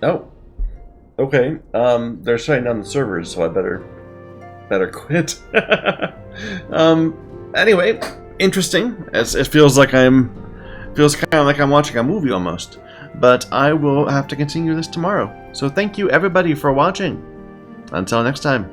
Oh, okay. They're shutting down the servers, so I better quit. Anyway, interesting. It feels like feels kind of like I'm watching a movie almost. But I will have to continue this tomorrow. So thank you everybody for watching. Until next time.